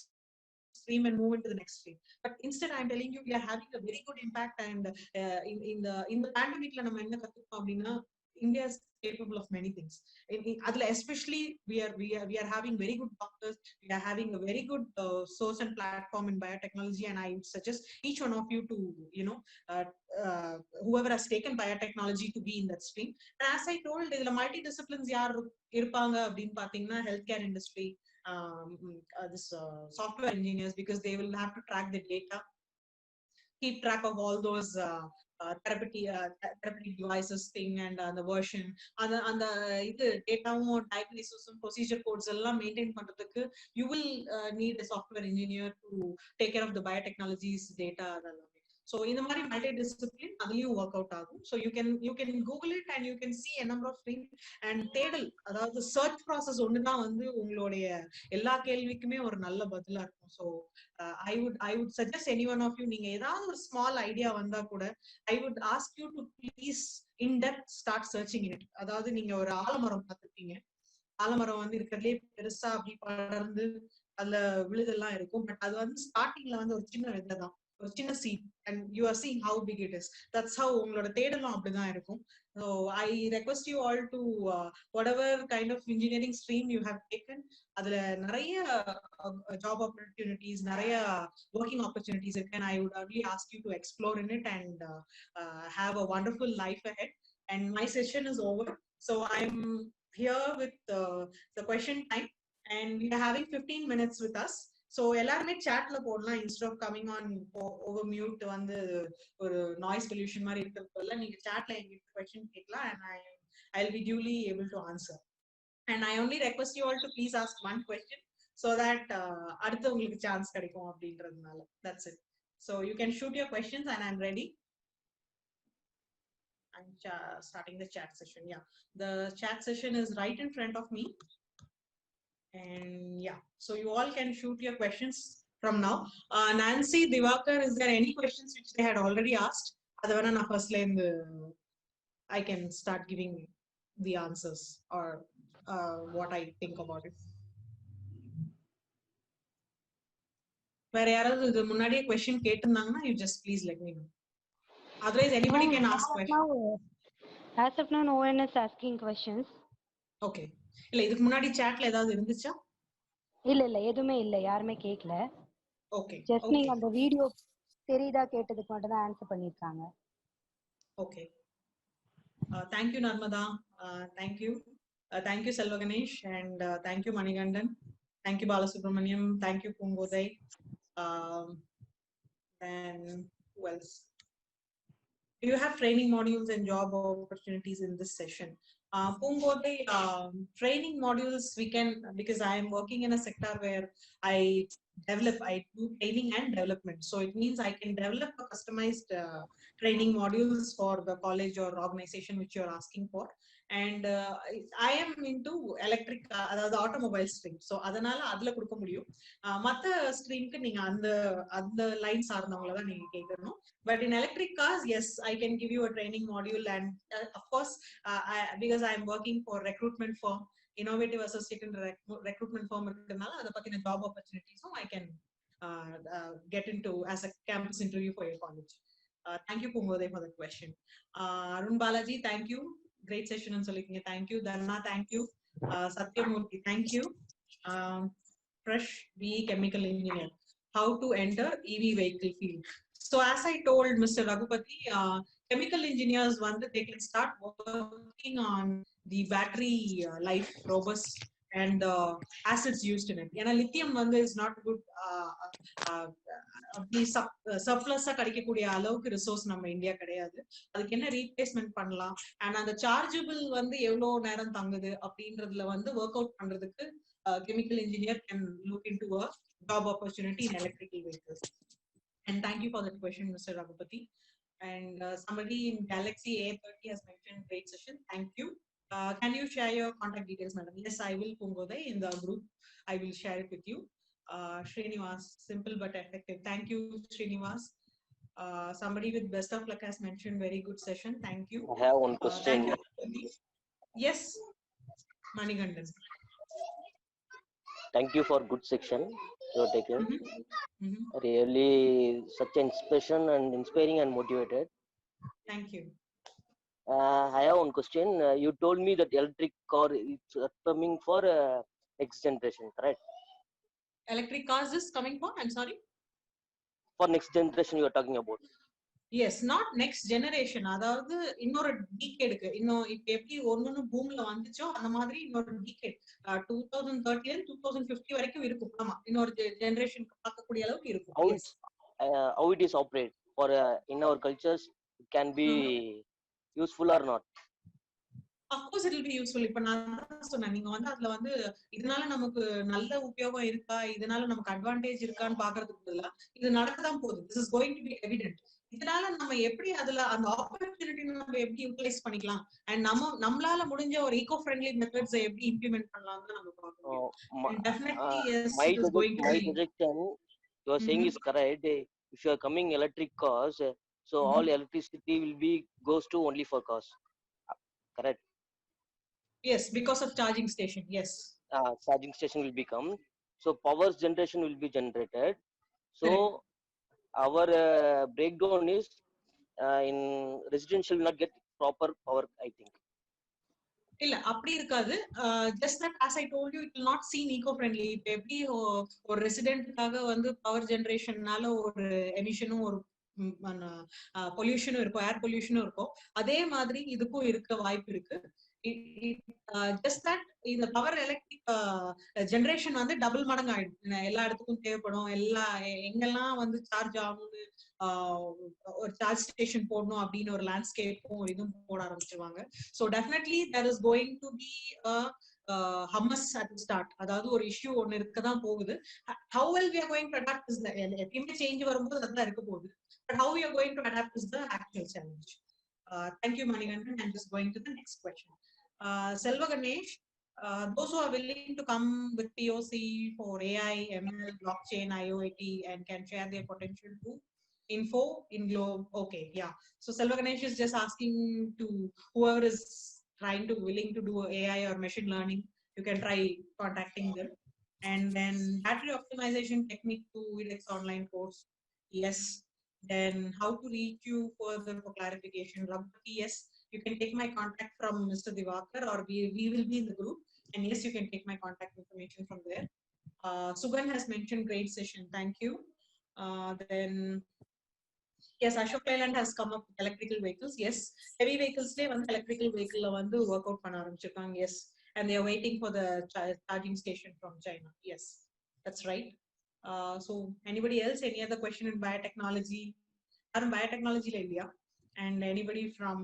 stream and move into the next stream. But instead, I'm telling you, we are having a very good impact. And in the pandemic, India is capable of many things. Especially, we are having very good doctors. We are having a very good source and platform in biotechnology. And I would suggest each one of you to, whoever has taken biotechnology, to be in that stream. And as I told, the multidisciplines yaar irupanga appdin pathina healthcare industry, this software engineers, because they will have to track the data, keep track of all those therapeutic devices thing, and the version, and the data diagnosis procedure codes maintain பண்றதுக்கு you will need a software engineer to take care of the biotechnologies data. So in the multi-discipline, adhiyum work out agum. So you can Google it and you can see a number of things. And தேடல், அதாவது search process ஒன்னு தான் வந்து உங்களுடைய எல்லா கேள்விக்குமே ஒரு நல்ல பதிலா இருக்கும். So I would suggest any one of you, நீங்க ஏதாவது ஒரு small idea வந்தா கூட, I would ask you to please in depth start searching in it. அதாவது நீங்க ஒரு ஆலமரம் பார்த்திருப்பீங்க, ஆலமரம் வந்து இருக்கிறதுலே பெருசா அப்படி படர்ந்து அதுல விழுதெல்லாம் இருக்கும். பட் அது வந்து ஸ்டார்டிங்ல வந்து ஒரு சின்ன விதை தான், ஒரு சின்ன seed, and you are seeing how big it is. That's how உங்களோட தேடலும் அப்படிதான் இருக்கும். So I request you all to whatever kind of engineering stream you have taken, அதுல நிறைய job opportunities, நிறைய working opportunities இருக்கு. And I would really ask you to explore in it and have a wonderful life ahead. And my session is over, so I'm here with the question time, and we are having 15 minutes with us. So எல்லாருமே chatல போடலாம், instead of coming on over mute வந்து ஒரு noise pollution மாதிரி இருக்கிறதுல நீங்க chatல எங்களுக்கு question கேட்கலாம், and I'll be duly able to answer. And I only request you all to please ask one question so that அடுத்து உங்களுக்கு chance கிடைக்கும் அப்படின்றதுனால. That's it. So you can shoot your questions and I'm ready. I'm starting the chat session. Yeah, the chat session is right in front of me. And yeah, so you all can shoot your questions from now. Nancy, Divakar, is there any questions which they had already asked? Adavana na first line, I can start giving the answers or what I think about it. வேற யாராவது இது முன்னாடியே question கேட்டிருந்தாங்கன்னா, you just please let me know. Otherwise, anybody can ask questions. As of now, no one is asking questions. Okay. இல்ல இதுக்கு முன்னாடி chatல ஏதாவது இருந்துச்சா? இல்ல எதுமே இல்ல, யாருமே கேக்கல. Okay. Just நீங்க அந்த வீடியோ தெரியுதா கேட்டதுக்கு மட்டும் தான் ஆன்சர் பண்ணிருக்காங்க. Okay. Thank you Narmada. Thank you. Thank you Selva Ganesh, and thank you Manigandan. Thank you Balasubramaniam. Thank you Pungodai. And who else? Do you have training modules and job opportunities in this session? Pungodai, training modules we can, because I am working in a sector where I do training and development. So it means I can develop a customized training modules for the college or organization which you are asking for. And I am into electric, the automobile stream. So adanala adla kudukka mudiyum. Matha stream ku neenga and line saarnavanga da neenga kekkanum. But in electric cars, yes, I can give you a training module. And of course, because I am working for recruitment firm, innovative associate in recruitment firm, the job opportunities, so I can get into as a campus interview for your college. Thank you Pungodai for the question. Arun Balaji, thank you, great session and soliciting. Thank you Dhanna, thank you. Satyamurthy, thank you. Fresh BE chemical engineer, how to enter EV vehicle field. So as I told Mr. Raghupati, chemical engineers, they can start working on the battery life, robust, and acids used in it. And lithium is not good. Surplus கிடைக்கக்கூடிய அளவுக்கு resource நம்ம India கிடையாது. அதுக்கு என்ன replacement பண்ணலாம், and அந்த chargeable எவ்வளவு நேரம் தங்குது அப்படின்றதுல ஒர்க் அவுட் பண்றதுக்கு chemical engineer can look into a job opportunity in electrical vehicles. And thank you for that question, Mr. Raghupati. And somebody in Galaxy A30 has mentioned great session. Thank you. Can you share your contact details, madam? Yes, I will, Pungodai, in the group. I will share it with you. Srinivas, simple but effective. Thank you, Srinivas. Somebody with best of luck has mentioned very good session. Thank you. I have one question. Yes. Manigandan. Thank you for good section you are taking. Really such an inspiring and motivated. Thank you. I have one question. You told me that electric car is coming for next generation, correct? Electric cars is coming for, I'm sorry? For next generation you are talking about. Yes, not next generation. அதாவது இன்னொரு டீகேடுக்கு இன்னும் இப்ப எப்படி ஒன்னு பூம்ல வந்துச்சோ அந்த மாதிரி இன்னொரு டீகேட் 2030 2050 வரைக்கும் இருக்கும். ஆமா, இன்னொரு ஜெனரேஷன் பார்க்கக்கூடிய அளவுக்கு இருக்கும். How it is operate for in our cultures, it can be useful or not? Of course it will be useful. இப்ப நான் சொன்னேன், நீங்க வந்து அதுல வந்து இதனால நமக்கு நல்ல உபயோகம் இருக்கா, இதனால நமக்கு அட்வான்டேஜ் இருக்கான்னு பாக்குறதுக்கு இல்ல, இது நடக்கதான் போகுது. This is going to be evident. இதனால நம்ம எப்படி அதுல அந்த ஆப்பர்ச்சுனிட்டி நம்ம எப்படி யூட்டிலைஸ் பண்ணிக்கலாம் அண்ட் நம்மளால முடிஞ்ச ஒரு ஈகோ ஃப்ரெண்ட்லி மெத்தட்ஸ் எப்படி இம்ப்ளிமெண்ட் பண்ணலாம்னு நம்ம பார்க்கணும். Definitely yes, it is going to be. My suggestion you are saying is correct. If you are coming electric cars, so all electricity will be goes to only for cars, correct? Yes, because of charging station. Yes, charging station will become, so power generation will be generated. So our breakdown is in residential will not get proper power, I think. இல்ல அப்படி இருக்காது. Just that as I told you, it will not seem eco friendly. இப்ப எப்படி ஒரு ரெசிடென்ட்காக வந்து power ஜெனரேஷன்னால ஒரு எமிஷனும் ஒரு பொல்யூஷனும் இருக்கும், ஏர் பொல்யூஷனும் இருக்கும், அதே மாதிரி இதுக்கும் இருக்க வாய்ப்பு இருக்கு. ஜஸ்ட் தட் இந்த பவர் எலக்ட்ரிக் ஜெனரேஷன் வந்து டபுள் மடங்கு ஆயிடும். எல்லா இடத்துக்கும் தேவைப்படும். எங்கெல்லாம் வந்து சார்ஜ் ஆகும்னு ஒரு சார்ஜ் ஸ்டேஷன் போடணும் அப்படின்னு ஒரு லேண்ட்ஸ்கேப்பும் இதுவும் போட ஆரம்பிச்சிருவாங்க. So definitely there is going to be hums at start. அதாவது ஒரு இஷ்யூ ஒன்னு இருக்கதான் போகுது. How well we are going to adapt is எப்பயுமே சேஞ்ச் வரும்போது அதுதான் இருக்க போகுது. But how we are going to adapt is the actual challenge. Thank you, Manigandan. I'm just going to the next question. Selva Ganesh, those who are willing to come with POC for AI, ML, blockchain, IoT, and can share their potential to info in Globe. Okay, yeah. So Selva Ganesh is just asking to whoever is trying to willing to do AI or machine learning, you can try contacting them. And then battery optimization technique to Edx online course. Yes. Then how to reach you further for clarification. Yes, you can take my contact from Mr. Divakar, or we will be in the group. And yes, you can take my contact information from there. Sugan has mentioned great session. Thank you. Then yes, Ashok Leyland has come up with electrical vehicles. Yes, heavy vehicles le வந்து electrical vehicle la வந்து work out பண்ண ஆரம்பிச்சிருக்காங்க. Yes, and they are waiting for the charging station from China. Yes, that's right. So anybody else, any other question in biotechnology? Arun, biotechnology la India, and anybody from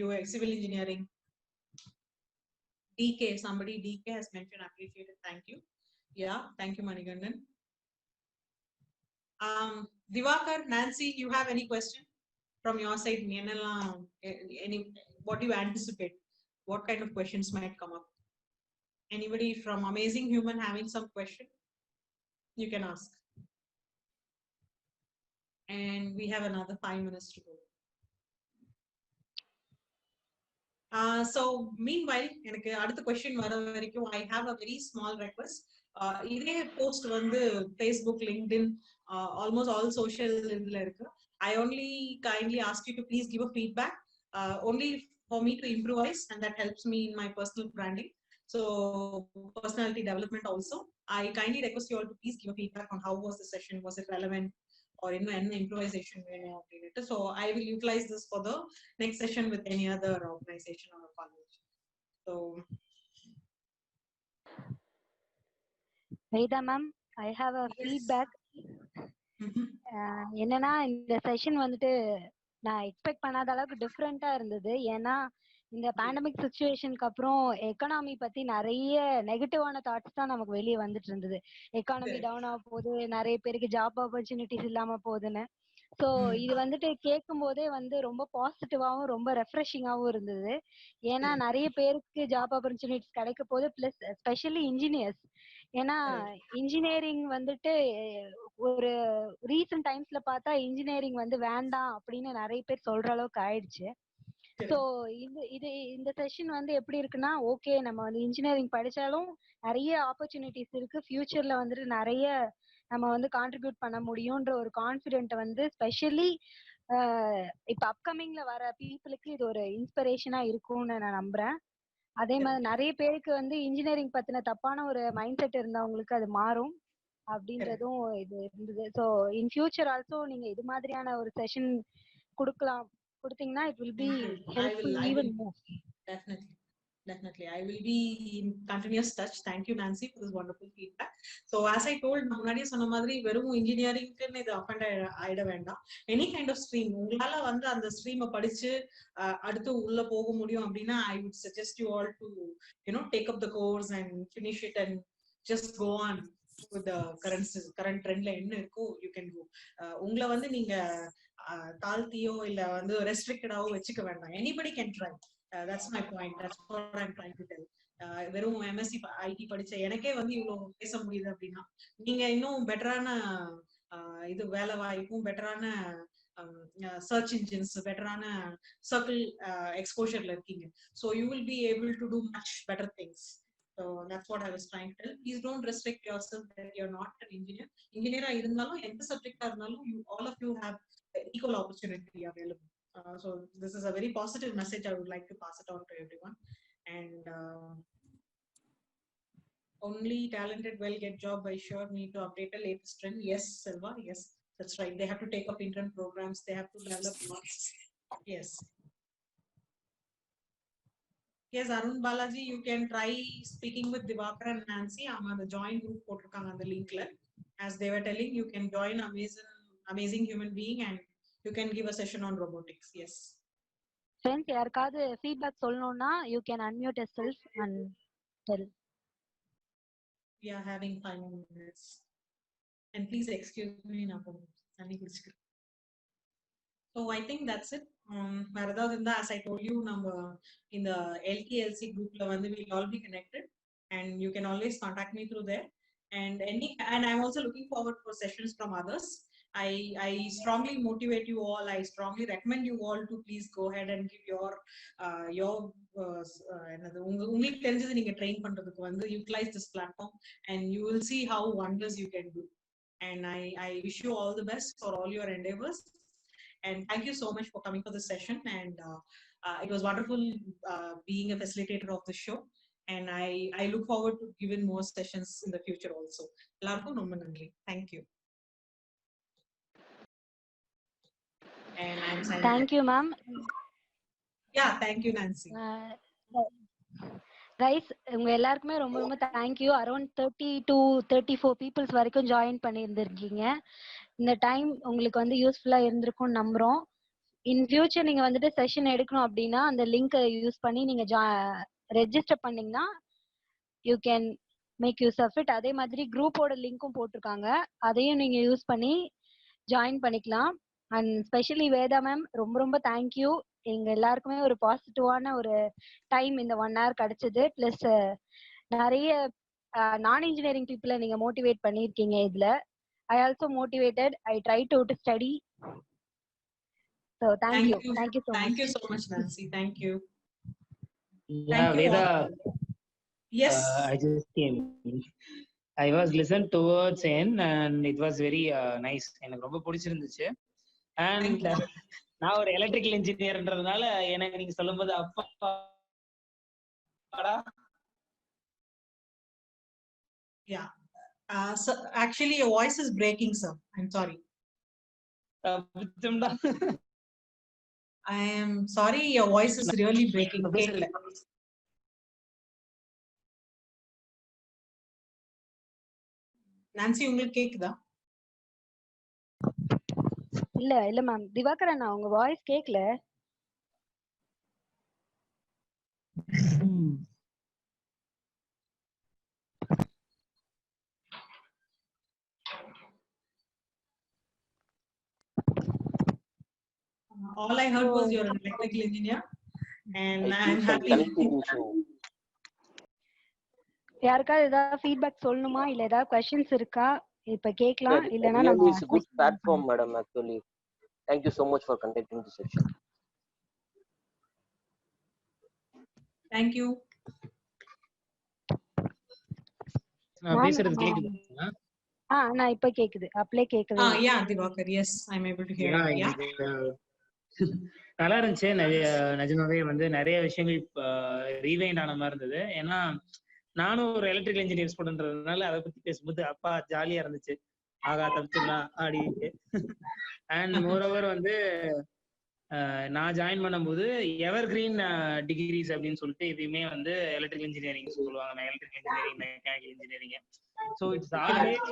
UX civil engineering? DK, somebody DK has mentioned appreciated. Thank you. Yeah, thank you, Manigandan. Divakar, Nancy, you have any question from your side? Any what do you anticipate? What kind of questions might come up? Anybody from Amazing Human having some question? You can ask. And we have another 5 minutes to go. So meanwhile, எனக்கு அடுத்த question வர வரைக்கும் I have a very small request. இதே post வந்து Facebook, LinkedIn, almost all social இதுல இருக்கு. I only kindly ask you to please give a feedback, only for me to improvise, and that helps me in my personal branding. So personality development also. I kindly request you all to please give a feedback on how was the session, was it relevant, or any improvisation. So I will utilize this for the next session with any other organization or college. So Vedha ma'am, I have a feedback. என்னன்னா இந்த session வந்துட்டு நான் expect பண்ணாத அளவுக்கு டிஃப்ரெண்டா இருந்தது. ஏன்னா இந்த பேண்டமிக் சிச்சுவேஷனுக்கு அப்புறம் எக்கனாமி பத்தி நிறைய நெகட்டிவான தாட்ஸ் தான் நமக்கு வெளியே வந்துட்டு இருந்தது. எக்கானமி டவுன் ஆக போகுது, நிறைய பேருக்கு ஜாப் ஆப்பர்ச்சுனிட்டிஸ் இல்லாம போகுதுன்னு. ஸோ இது வந்துட்டு கேட்கும் போதே வந்து ரொம்ப பாசிட்டிவாவும் ரொம்ப ரெஃப்ரெஷிங்காவும் இருந்தது. ஏன்னா நிறைய பேருக்கு ஜாப் ஆப்பர்ச்சுனிட்டிஸ் கிடைக்க போகுது, பிளஸ் ஸ்பெஷலி இன்ஜினியர்ஸ். ஏன்னா இன்ஜினியரிங் வந்துட்டு ஒரு ரீசன்ட் டைம்ஸ்ல பார்த்தா இன்ஜினியரிங் வந்து வேண்டாம் அப்படின்னு நிறைய பேர் சொல்ற அளவுக்கு ஆயிடுச்சு. ஸோ இந்த செஷன் வந்து எப்படி இருக்குன்னா, ஓகே நம்ம வந்து இன்ஜினியரிங் படிச்சாலும் நிறைய ஆப்பர்ச்சுனிட்டிஸ் இருக்கு. ஃபியூச்சர்ல வந்துட்டு நிறைய நம்ம வந்து கான்ட்ரிபியூட் பண்ண முடியும்ன்ற ஒரு கான்ஃபிடென்ட் வந்து ஸ்பெஷலி இப்ப அப்கமிங்ல வர பீப்புளுக்கு இது ஒரு இன்ஸ்பிரேஷனா இருக்கும்னு நான் நம்புறேன். அதே மாதிரி நிறைய பேருக்கு வந்து இன்ஜினியரிங் பத்தின தப்பான ஒரு மைண்ட் செட் இருந்தவங்களுக்கு அது மாறும் அப்படின்றதும் இது இருந்தது. ஸோ இன் ஃபியூச்சர் ஆல்சோ நீங்க இது மாதிரியான ஒரு செஷன் கொடுத்தீங்கன்னா it will be helpful even more. Definitely. I will be in continuous touch. Thank you, Nancy, for this wonderful feedback. So, as I told, முன்னாடியே சொன்ன மாதிரி வெறும் இன்ஜினியரிங்க்குன்னு இது அஃபண்ட் ஆயிட வேண்டாம். எனி கைண்ட் ஆஃப் ஸ்ட்ரீம் உங்களால வந்து அந்த ஸ்ட்ரீமை படிச்சு அடுத்து உள்ள போக முடியும் அப்படின்னா I would suggest you all to take up the course and finish it and just go on with the current trendல என்ன இருக்கோ you can go. உங்களை வந்து நீங்க தாழ்த்தியோ இல்ல வந்து ரெஸ்ட்ரிக்டடாவோ வச்சுக்க வேண்டாம். anybody can try. That's my point. That's what I'm trying to tell. வெறும் எம்எஸ்சி ஐடி படிச்ச எனக்கே வந்து இவ்வளவு பேச முடியுது அப்படின்னா நீங்க இன்னும் பெட்டரான இது வேலை வாய்ப்பும் பெட்டரான சர்ச் இன்ஜின்ஸ் பெட்டரான சர்க்கிள் எக்ஸ்போஷர்ல இருக்கீங்க. So you will be able to too much better things. So that's what I was trying to tell. Please don't restrict yourself that you're not an engineer. Engineer இருந்தாலும் எந்த சப்ஜெக்டா இருந்தாலும் all of you have equal opportunity available. So this is a very positive message I would like to pass it on to everyone. And only talented will get job by sure need to update the latest trend. Yes, Selva. Yes, that's right. They have to take up intern programs. They have to develop lots. Yes. Yes, Arun Balaji, you can try speaking with Divakar and Nancy. I'm on the join group போட்டிருக்காங்க அந்த லிங்க்ல. As they were telling, you can join amazing human being and you can give a session on robotics. Yes. Friends, யாருக்காவது feedback சொல்லணும்னா you can unmute yourself and tell. We are having 5 minutes. And please excuse me now. So I think that's it. As I told you, in the LKLC group, we'll all be connected, and you can always contact me through there. And I'm also looking forward for sessions from others. I strongly motivate you all. I strongly recommend you all to please go ahead and give your உங்களுக்கு தெரிஞ்சது நீங்க train பண்றதுக்கு வந்து utilize this platform, and you will see how wonders you can do. And I wish you all the best for all your endeavors. And thank you so much for coming for this session. And it was wonderful being a facilitator of the show. And I look forward to giving more sessions in the future also. Thank you. And I'm signing. Thank you, ma'am. Yeah, thank you, Nancy. Guys, உங்க எல்லாருக்குமே ரொம்ப ரொம்ப thank you. Around 30 to 34 peoples வரைக்கும் join பண்ணியிருந்திருக்கீங்க. இந்த time உங்களுக்கு வந்து யூஸ்ஃபுல்லா இருந்திருக்கும்னு நம்புறோம். இன் ஃபியூச்சர் நீங்க வந்துட்டு செஷன் எடுக்கணும் அப்படின்னா அந்த லிங்கை யூஸ் பண்ணி நீங்க ரெஜிஸ்டர் பண்ணீங்கன்னா you can make use of it. அதே மாதிரி குரூப்போட லிங்க்கும் போட்டிருக்காங்க, அதையும் நீங்க யூஸ் பண்ணி ஜாயின் பண்ணிக்கலாம். அண்ட் ஸ்பெஷலி வேதா மேம் ரொம்ப ரொம்ப தேங்க்யூ. எங்க எல்லாருக்குமே ஒரு பாசிட்டிவான ஒரு டைம் இந்த 1 hour கிடைச்சது. பிளஸ் நிறைய நான் இன்ஜினியரிங் பீப்புளை நீங்க மோட்டிவேட் பண்ணியிருக்கீங்க. இதுல I also motivated. I try to study. So thank you so much. Thank you so much, Nancy. Thank you. Yeah, Vedha. Yes. I just came. I was listened towards end and it was very nice. எனக்கு ரொம்ப பிடிச்சிருந்துச்சு. And நான் ஒரு electrical இன்ஜினியர்ன்றதுனால எனக்கு நீங்க சொல்லும்போது அப்பாடா. Yeah. So actually your voice is breaking, sir. I'm sorry. I am sorry, your voice is really breaking. Nancy, உங்களுக்கு கேக்குதா? இல்ல மேம், திவாகர் அண்ணா உங்க வாய்ஸ் கேக்கல. All I heard was you're an electrical engineer, and I'm happy. யாருக்காவது ஏதாவது feedback சொல்லணுமா இல்ல ஏதாவது क्वेश्चंस இருக்கா? இப்ப கேக்கலாம், இல்லனா நம்ம it's a good platform madam actually. Thank you so much for conducting this session. Thank you. நான் பேசுறது கேக்குதா? நான் இப்ப கேக்குது. அப்ளே கேக்குது. Yeah, Divakar, yes, I'm able to hear you. Yeah. நல்லா இருந்துச்சு. நிஜமாவே வந்து நிறைய விஷயங்கள் ரீவைண்ட் ஆன மாதிரி இருந்தது. ஏன்னா நானும் ஒரு எலக்ட்ரிக்கல் இன்ஜினியர் ஸ்டூடெண்ட்ன்றதுனால அதை பத்தி பேசும்போது அப்பா ஜாலியா இருந்துச்சு. ஆகா தப்பிச்சிடலாம் அப்படின்ட்டு. அண்ட் மோரோவர் வந்து நான் ஜாயின் பண்ணும்போது எவர் கிரீன் டிகிரிஸ் அப்படின்னு சொல்லிட்டு எதுவுமே வந்து எலக்ட்ரிக்கல் இன்ஜினியரிங் சொல்லுவாங்க. Electrical engineering, mechanical engineering. So it's always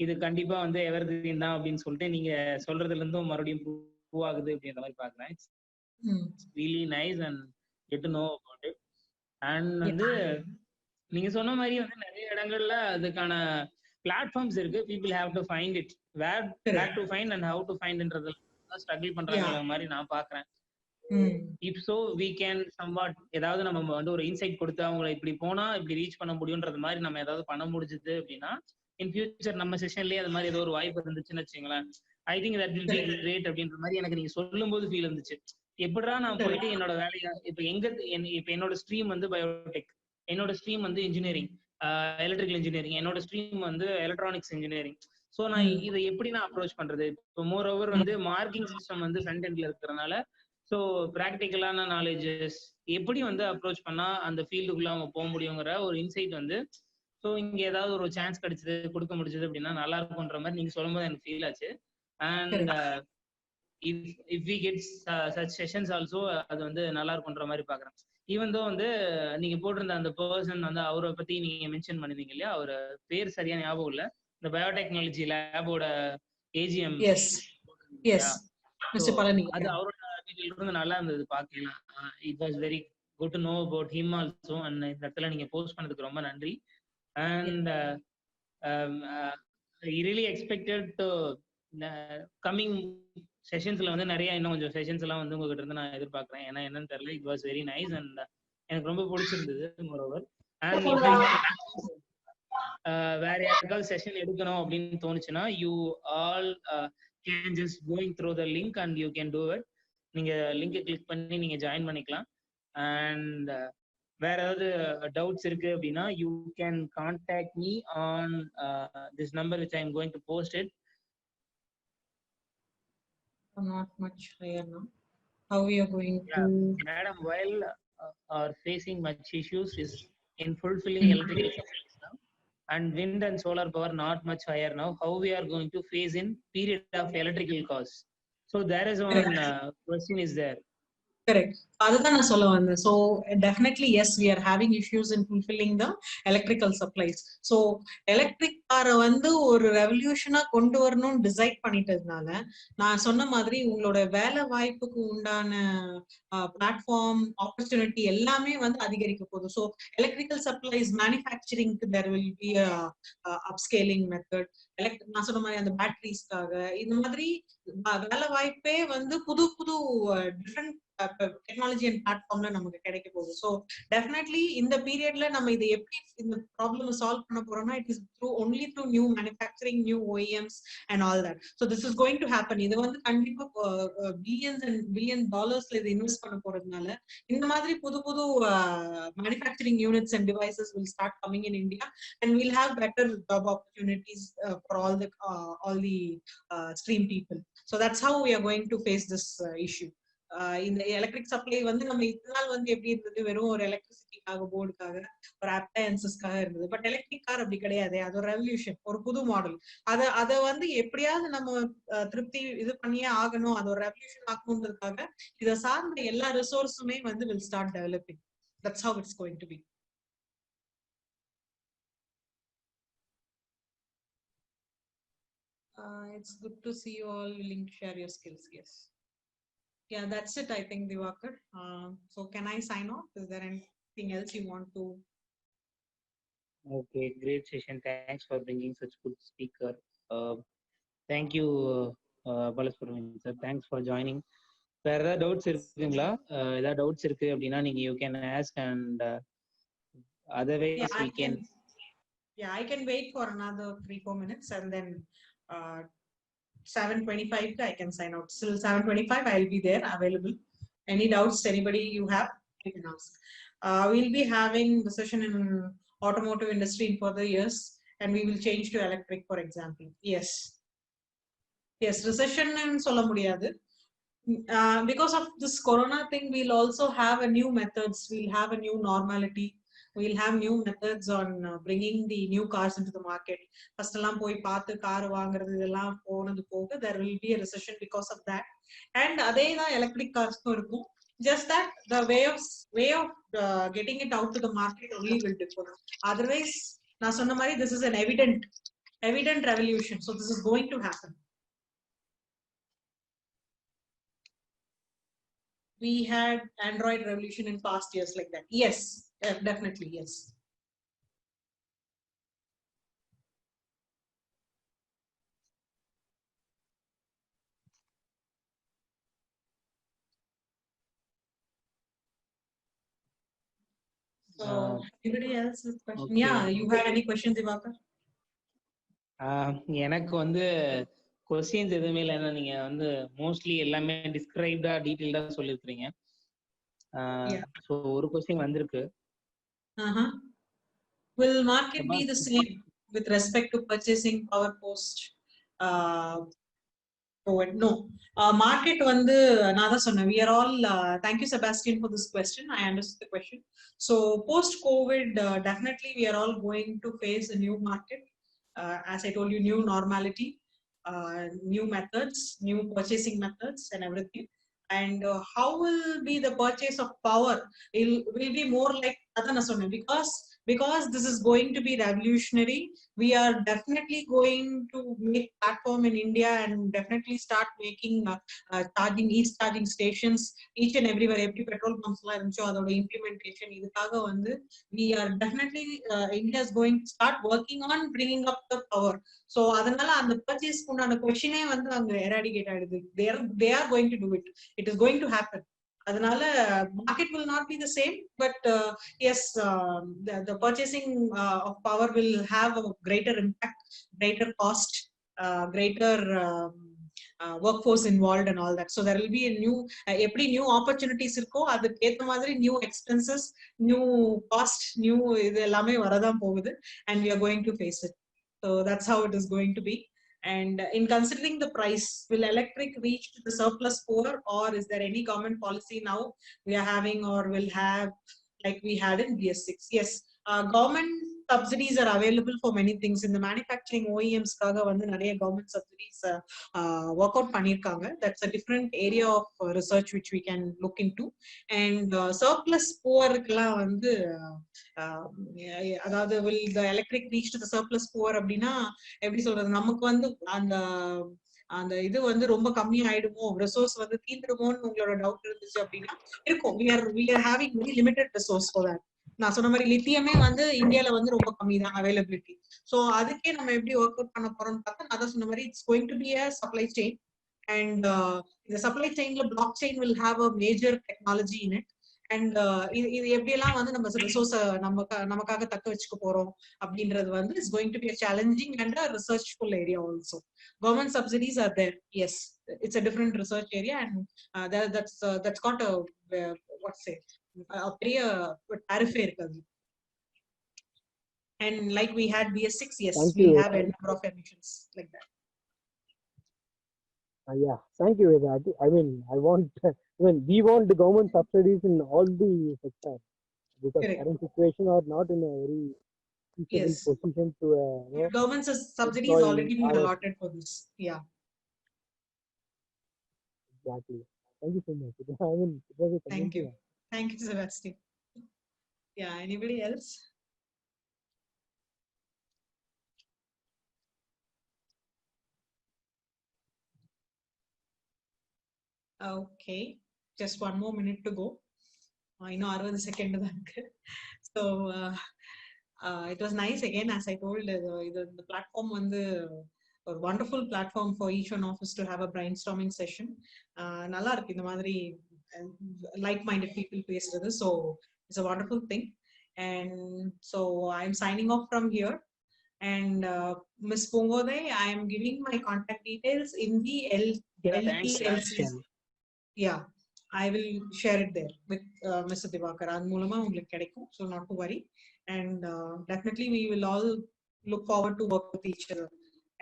இது கண்டிப்பா வந்து எவர் கிரீன் தான் அப்படின்னு சொல்லிட்டு நீங்க சொல்றதுல இருந்தும் மறுபடியும் ப்ரூவ் ஆகுது அப்படின்ற மாதிரி பாக்குறேன். It's really nice and get to know about it. And வந்து நீங்க சொன்ன மாதிரி வந்து நிறைய இடங்கள்ல அதுக்கான பிளாட்ஃபார்ம்ஸ் இருக்கு. People have to find it. Where to find and how to ஃபைண்ட்ன்றது ஸ்ட்ரகிள் பண்றாங்க மாதிரி நான் பாக்குறேன். இப் சோ we can somewhat ஏதாவது நம்ம வந்து ஒரு இன்சைட் கொடுத்து அவங்களை இப்படி போனா இப்படி ரீச் பண்ண முடியும்ன்றது மாதிரி நம்ம ஏதாவது பண்ண முடிஞ்சது அப்படின்னா இன் ஃபியூச்சர் நம்ம செஷன்லயே அது மாதிரி ஏதோ ஒரு வாய்ப்பு இருந்துச்சுன்னு வச்சுங்களேன், I think that will be great அப்படின்ற மாதிரி எனக்கு நீங்க சொல்லும் போது ஃபீல் இருந்துச்சு. எப்படா நான் போயிட்டு என்னோட வேலையை இப்ப என்னோட ஸ்ட்ரீம் வந்து பயோடெக், என்னோட ஸ்ட்ரீம் வந்து இன்ஜினியரிங், எலக்ட்ரிக்கல் இன்ஜினியரிங், என்னோட ஸ்ட்ரீம் வந்து எலக்ட்ரானிக்ஸ் இன்ஜினியரிங். ஸோ நான் இதை எப்படி நான் அப்ரோச் பண்றது? இப்போ மோர் ஓவர் வந்து மார்க்கிங் சிஸ்டம் வந்து ஃப்ரண்ட் எண்ட்ல இருக்கிறதுனால ஸோ ப்ராக்டிக்கலான நாலேஜஸ் எப்படி வந்து அப்ரோச் பண்ணா அந்த ஃபீல்டுக்குள்ள அவங்க போக முடியுங்கிற ஒரு இன்சைட் வந்து ஸோ இங்க ஏதாவது ஒரு சான்ஸ் கிடைச்சது கொடுக்க முடிச்சது அப்படின்னா நல்லா இருக்கும்ன்ற மாதிரி நீங்க சொல்லும்போது எனக்கு ஃபீல் ஆச்சு. And if we get such sessions also அது வந்து நல்லா இருக்கும்ன்ற மாதிரி பாக்குறேன். ஈவன் தோ வந்து நீங்க போட்டிருந்த அந்த பர்சன் வந்து அவரை பத்தி நீங்க மென்ஷன் பண்ணிருந்தீங்க இல்லையா, அவர் பேர் சரியா ஞாபகம் இல்ல, இந்த பயோடெக்னாலஜி லேபோட ஏஜிஎம். அது அவரோட டீடைல் இருந்து நல்லா இருந்தது பாக்கலாம். It was very good to know about him also. And இந்த இடத்துல நீங்க போஸ்ட் பண்ணதுக்கு ரொம்ப நன்றி. And really expected to coming செஷன்ஸ்ல வந்து நிறைய இன்னும் கொஞ்சம் செஷன்ஸ் எல்லாம் வந்து உங்ககிட்ட இருந்து நான் எதிர்பார்க்கிறேன். ஏன்னா என்னன்னு தெரியல, it was very nice and எனக்கு ரொம்ப பிடிச்சிருந்தது. மோரோவர் அண்ட் வேற யாருக்காவது செஷன் எடுக்கணும் அப்படின்னு தோணுச்சுன்னா you all can just going through the link and you can do it. நீங்க லிங்கை கிளிக் பண்ணி நீங்க ஜாயின் பண்ணிக்கலாம். அண்ட் வேற ஏதாவது டவுட்ஸ் இருக்கு அப்படின்னா you can contact me on this number which I am going to post it. Not much higher now. How we are going to? Madam, while are facing much issues is in fulfilling electrical supplies now, and wind and solar power not much higher now. How we are going to face in period of electrical costs? So there is one question is there. Correct. அதுதான் நான் சொல்ல வந்தேன். So definitely yes, we are having issues in fulfilling the electrical supplies. So electric car வந்து ஒரு ரெவல்யூஷனா கொண்டு வரணும்னு decide பண்ணிட்டதுனால நான் சொன்ன மாதிரி உங்களோட வேலை வாய்ப்புக்கு உண்டான பிளாட்ஃபார்ம் ஆப்பர்ச்சுனிட்டி எல்லாமே வந்து அதிகரிக்க போகுது. ஸோ எலக்ட்ரிக்கல் சப்ளைஸ் மேனுஃபேக்சரிங்க்கு there will be a upscaling method. நான் சொன்ன மாதிரி அந்த பேட்டரிஸ்க்காக இந்த மாதிரி வேலை வாய்ப்பே வந்து புது புது டிஃப்ரெண்ட் டெக்னாலஜி அண்ட் பிளாட்ஃபார்ம்ல நமக்கு கிடைக்க போகுது. ஸோ டெஃபினெட்லி இந்த பீரியட்ல நம்ம இதை எப்படி இந்த ப்ராப்ளம் சால்வ் பண்ண போறோம்னா it is only through new manufacturing, new OEMs and all that. So this is going to happen. இது வந்து கண்டிப்பா பில்லியன்ஸ் அண்ட் பில்லியன் டாலர்ஸ்ல இது இன்வெஸ்ட் பண்ண போறதுனால இந்த மாதிரி புது புது manufacturing units and devices will start coming in India and we'll have better job opportunities for all the stream people. So that's how we are going to face this issue. இந்த electric supply வந்து நம்ம இத்தனை நாள் வந்து எப்படி இருந்தது, வெறும் ஒரு எலக்ட்ரிசிட்டிக்காக போர்டுக்காக ஒரு அப்ளையன்சஸ்க்காக இருந்தது. பட் எலக்ட்ரிக் கார் அப்படி கிடையாது. அது ஒரு ரெவல்யூஷன், ஒரு புது மாடல். அதை வந்து எப்படியாவது நம்ம திருப்தி இது பண்ணியே ஆகணும், அது ஒரு ரெவல்யூஷன் ஆகணுன்றதுக்காக இதை சார்ந்த எல்லா ரிசோர்ஸுமே வந்து will start developing. That's how it's going to be. It's good to see you all willing to share your skills. Yes. Yeah, that's it, I think, Divakar. So can I sign off? Is there anything else you want to? Okay, great session. Thanks for bringing such good speaker. Thank you, Balasubramanian sir. Thanks for joining. வேற ஏதாவது doubts இருக்குங்களா? ஏதாவது doubts இருக்கு அப்படின்னா நீங்க you can ask and otherwise we can. Yeah, I can wait for another 3-4 minutes and then 7:25 I can sign out. Still 7:25 I'll be there available. Any doubts anybody you have? You can ask. We'll be having recession in automotive industry in further years, and we will change to electric, for example. Yes. Yes, recession and solla mudiyadu. Because of this corona thing, we'll also have a new methods. We'll have a new normality. We'll have new methods on bringing the new cars into the market. First எல்லாம் போய் பார்த்து car வாங்குறது இதெல்லாம் போனது போக there will be a recession because of that. And அதே தான் electric கார்ஸ்க்கும் இருக்கும். Just that the way of getting it out to the market only will differ. Otherwise, நான் சொன்ன மாதிரி this is an evident revolution. So this is going to happen. We had Android revolution in past years like that. Yes, definitely, yes. So, anybody else with question? Okay. Yeah, you have any questions, Divakar? எனக்கு வந்து questions எதுவுமே இல்லை. ஏன்னா நீங்க வந்து mostly எல்லாமே டிஸ்கிரைப்டா டீடைல்டா சொல்லிருக்கீங்க. So ஒரு கொஸ்டின் வந்திருக்கு. Will market be the same with respect to purchasing power post? No. Market வந்து நான் தான் சொன்னேன். We are all thank you Sebastian for this question. I understood the question. So post COVID definitely we are all going to face a new market. As I told you, new normality, new methods, new purchasing methods and everything. And how will be the purchase of power? It will be more like because this is going to be revolutionary. We are definitely going to make platform in India and definitely start making charging stations each and everywhere. Every petrol pumps la iruncho adoda implementation idukaga vandu we are definitely India is going to start working on bringing up the power. So adanala and the purchase kundana question e vandu anga eradicate aidudhu. They are going to do it. It is going to happen. Adanala market will not be the same, but yes, the purchasing of power will have a greater impact, greater cost, greater workforce involved and all that. So there will be a new every new opportunities irko adukku etha madri new expenses, new cost, new idu ellame varadam povudhu, and we are going to face it. So that's how it is going to be. And in considering the price, will electric reach to the surplus poor, or is there any government policy now we are having or will have like we had in BS6? Yes, government subsidies are available for many things. In the manufacturing OEMs kaga vandu nariya government subsidies work out pannirukanga. That's a different area of research which we can look into. And surplus poor kala vandu அதாவது will the electric reach to the surplus poor அப்படின்னா எப்படி சொல்றது, நமக்கு வந்து அந்த இது வந்து ரொம்ப கம்மி ஆயிடுமோ, ரிசோர்ஸ் வந்து தீந்துடுமோன்னு உங்களோட டவுட் இருந்துச்சு அப்படின்னா இருக்கும். we are having very limited resource for that. நான் சொன்ன மாதிரி லித்தியமே வந்து இந்தியால வந்து ரொம்ப கம்மி தான் அவைலபிலிட்டி. ஸோ அதுக்கே நம்ம எப்படி ஒர்க் அவுட் பண்ண போறோம்னு பார்த்தா நான் தான் சொன்ன மாதிரி it's going to be a supply chain. And இந்த சப்ளை செயின்ல block chain will have a major technology in it. And இது எப்படியெல்லாம் வந்து நம்ம ரிசோர்ஸை நமக்காக தக்க வச்சுக்க போறோம் அப்படின்றது வந்து it's going to be a challenging and a researchful area also. Government subsidies are there, yes, it's a different research area. And that's got what say பெரிய tariff இருக்காது. And like we had BS6, yes, we have a number of emissions like that. Yeah, thank you, Vedha. I mean, we want the government subsidies in all the sectors, because current situation are not in a very position to government subsidies already been allotted for this. Yeah, exactly. Thank you so much. I mean, it was a thank you Sebastian. Yeah, anybody else? Okay, just one more minute to go. I know 60 seconds தான் இருக்கு. So it was nice again, as I told, the platform வந்து a wonderful platform for each one of us to have a brainstorming session. நல்லா இருக்கு இந்த மாதிரி like-minded people பேசுறது. So it's a wonderful thing. And so I'm signing off from here. And Ms. Pongode, I am giving my contact details in the LTLC. Yeah, I will share it there with Mr. Divakar. அது மூலமா உங்களுக்கு கிடைக்கும். So not to worry. And definitely we will all look forward to work with each other.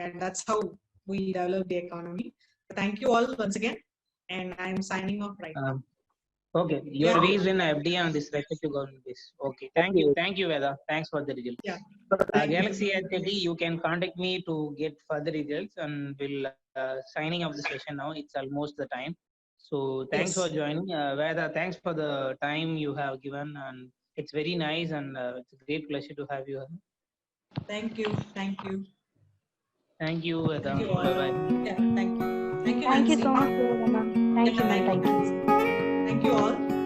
And that's how we develop the economy. Thank you all once again. And I'm signing off right now. Okay, your views in FD on this respective government is okay. Thank you, Vedha. Thanks for the results. Yeah. Galaxy Activity, you can contact me to get further results, and we'll signing up the session now. It's almost the time. So thanks for joining, Vedha. Thanks for the time you have given, and it's very nice, and it's a great pleasure to have you. Thank you. Thank you, Vedha. Thank you all. Bye bye. Yeah, thank you. Thank you, Thank you Nancy. so much, Vedha ma'am. Thank you, ma'am. Thank you. Thank you all.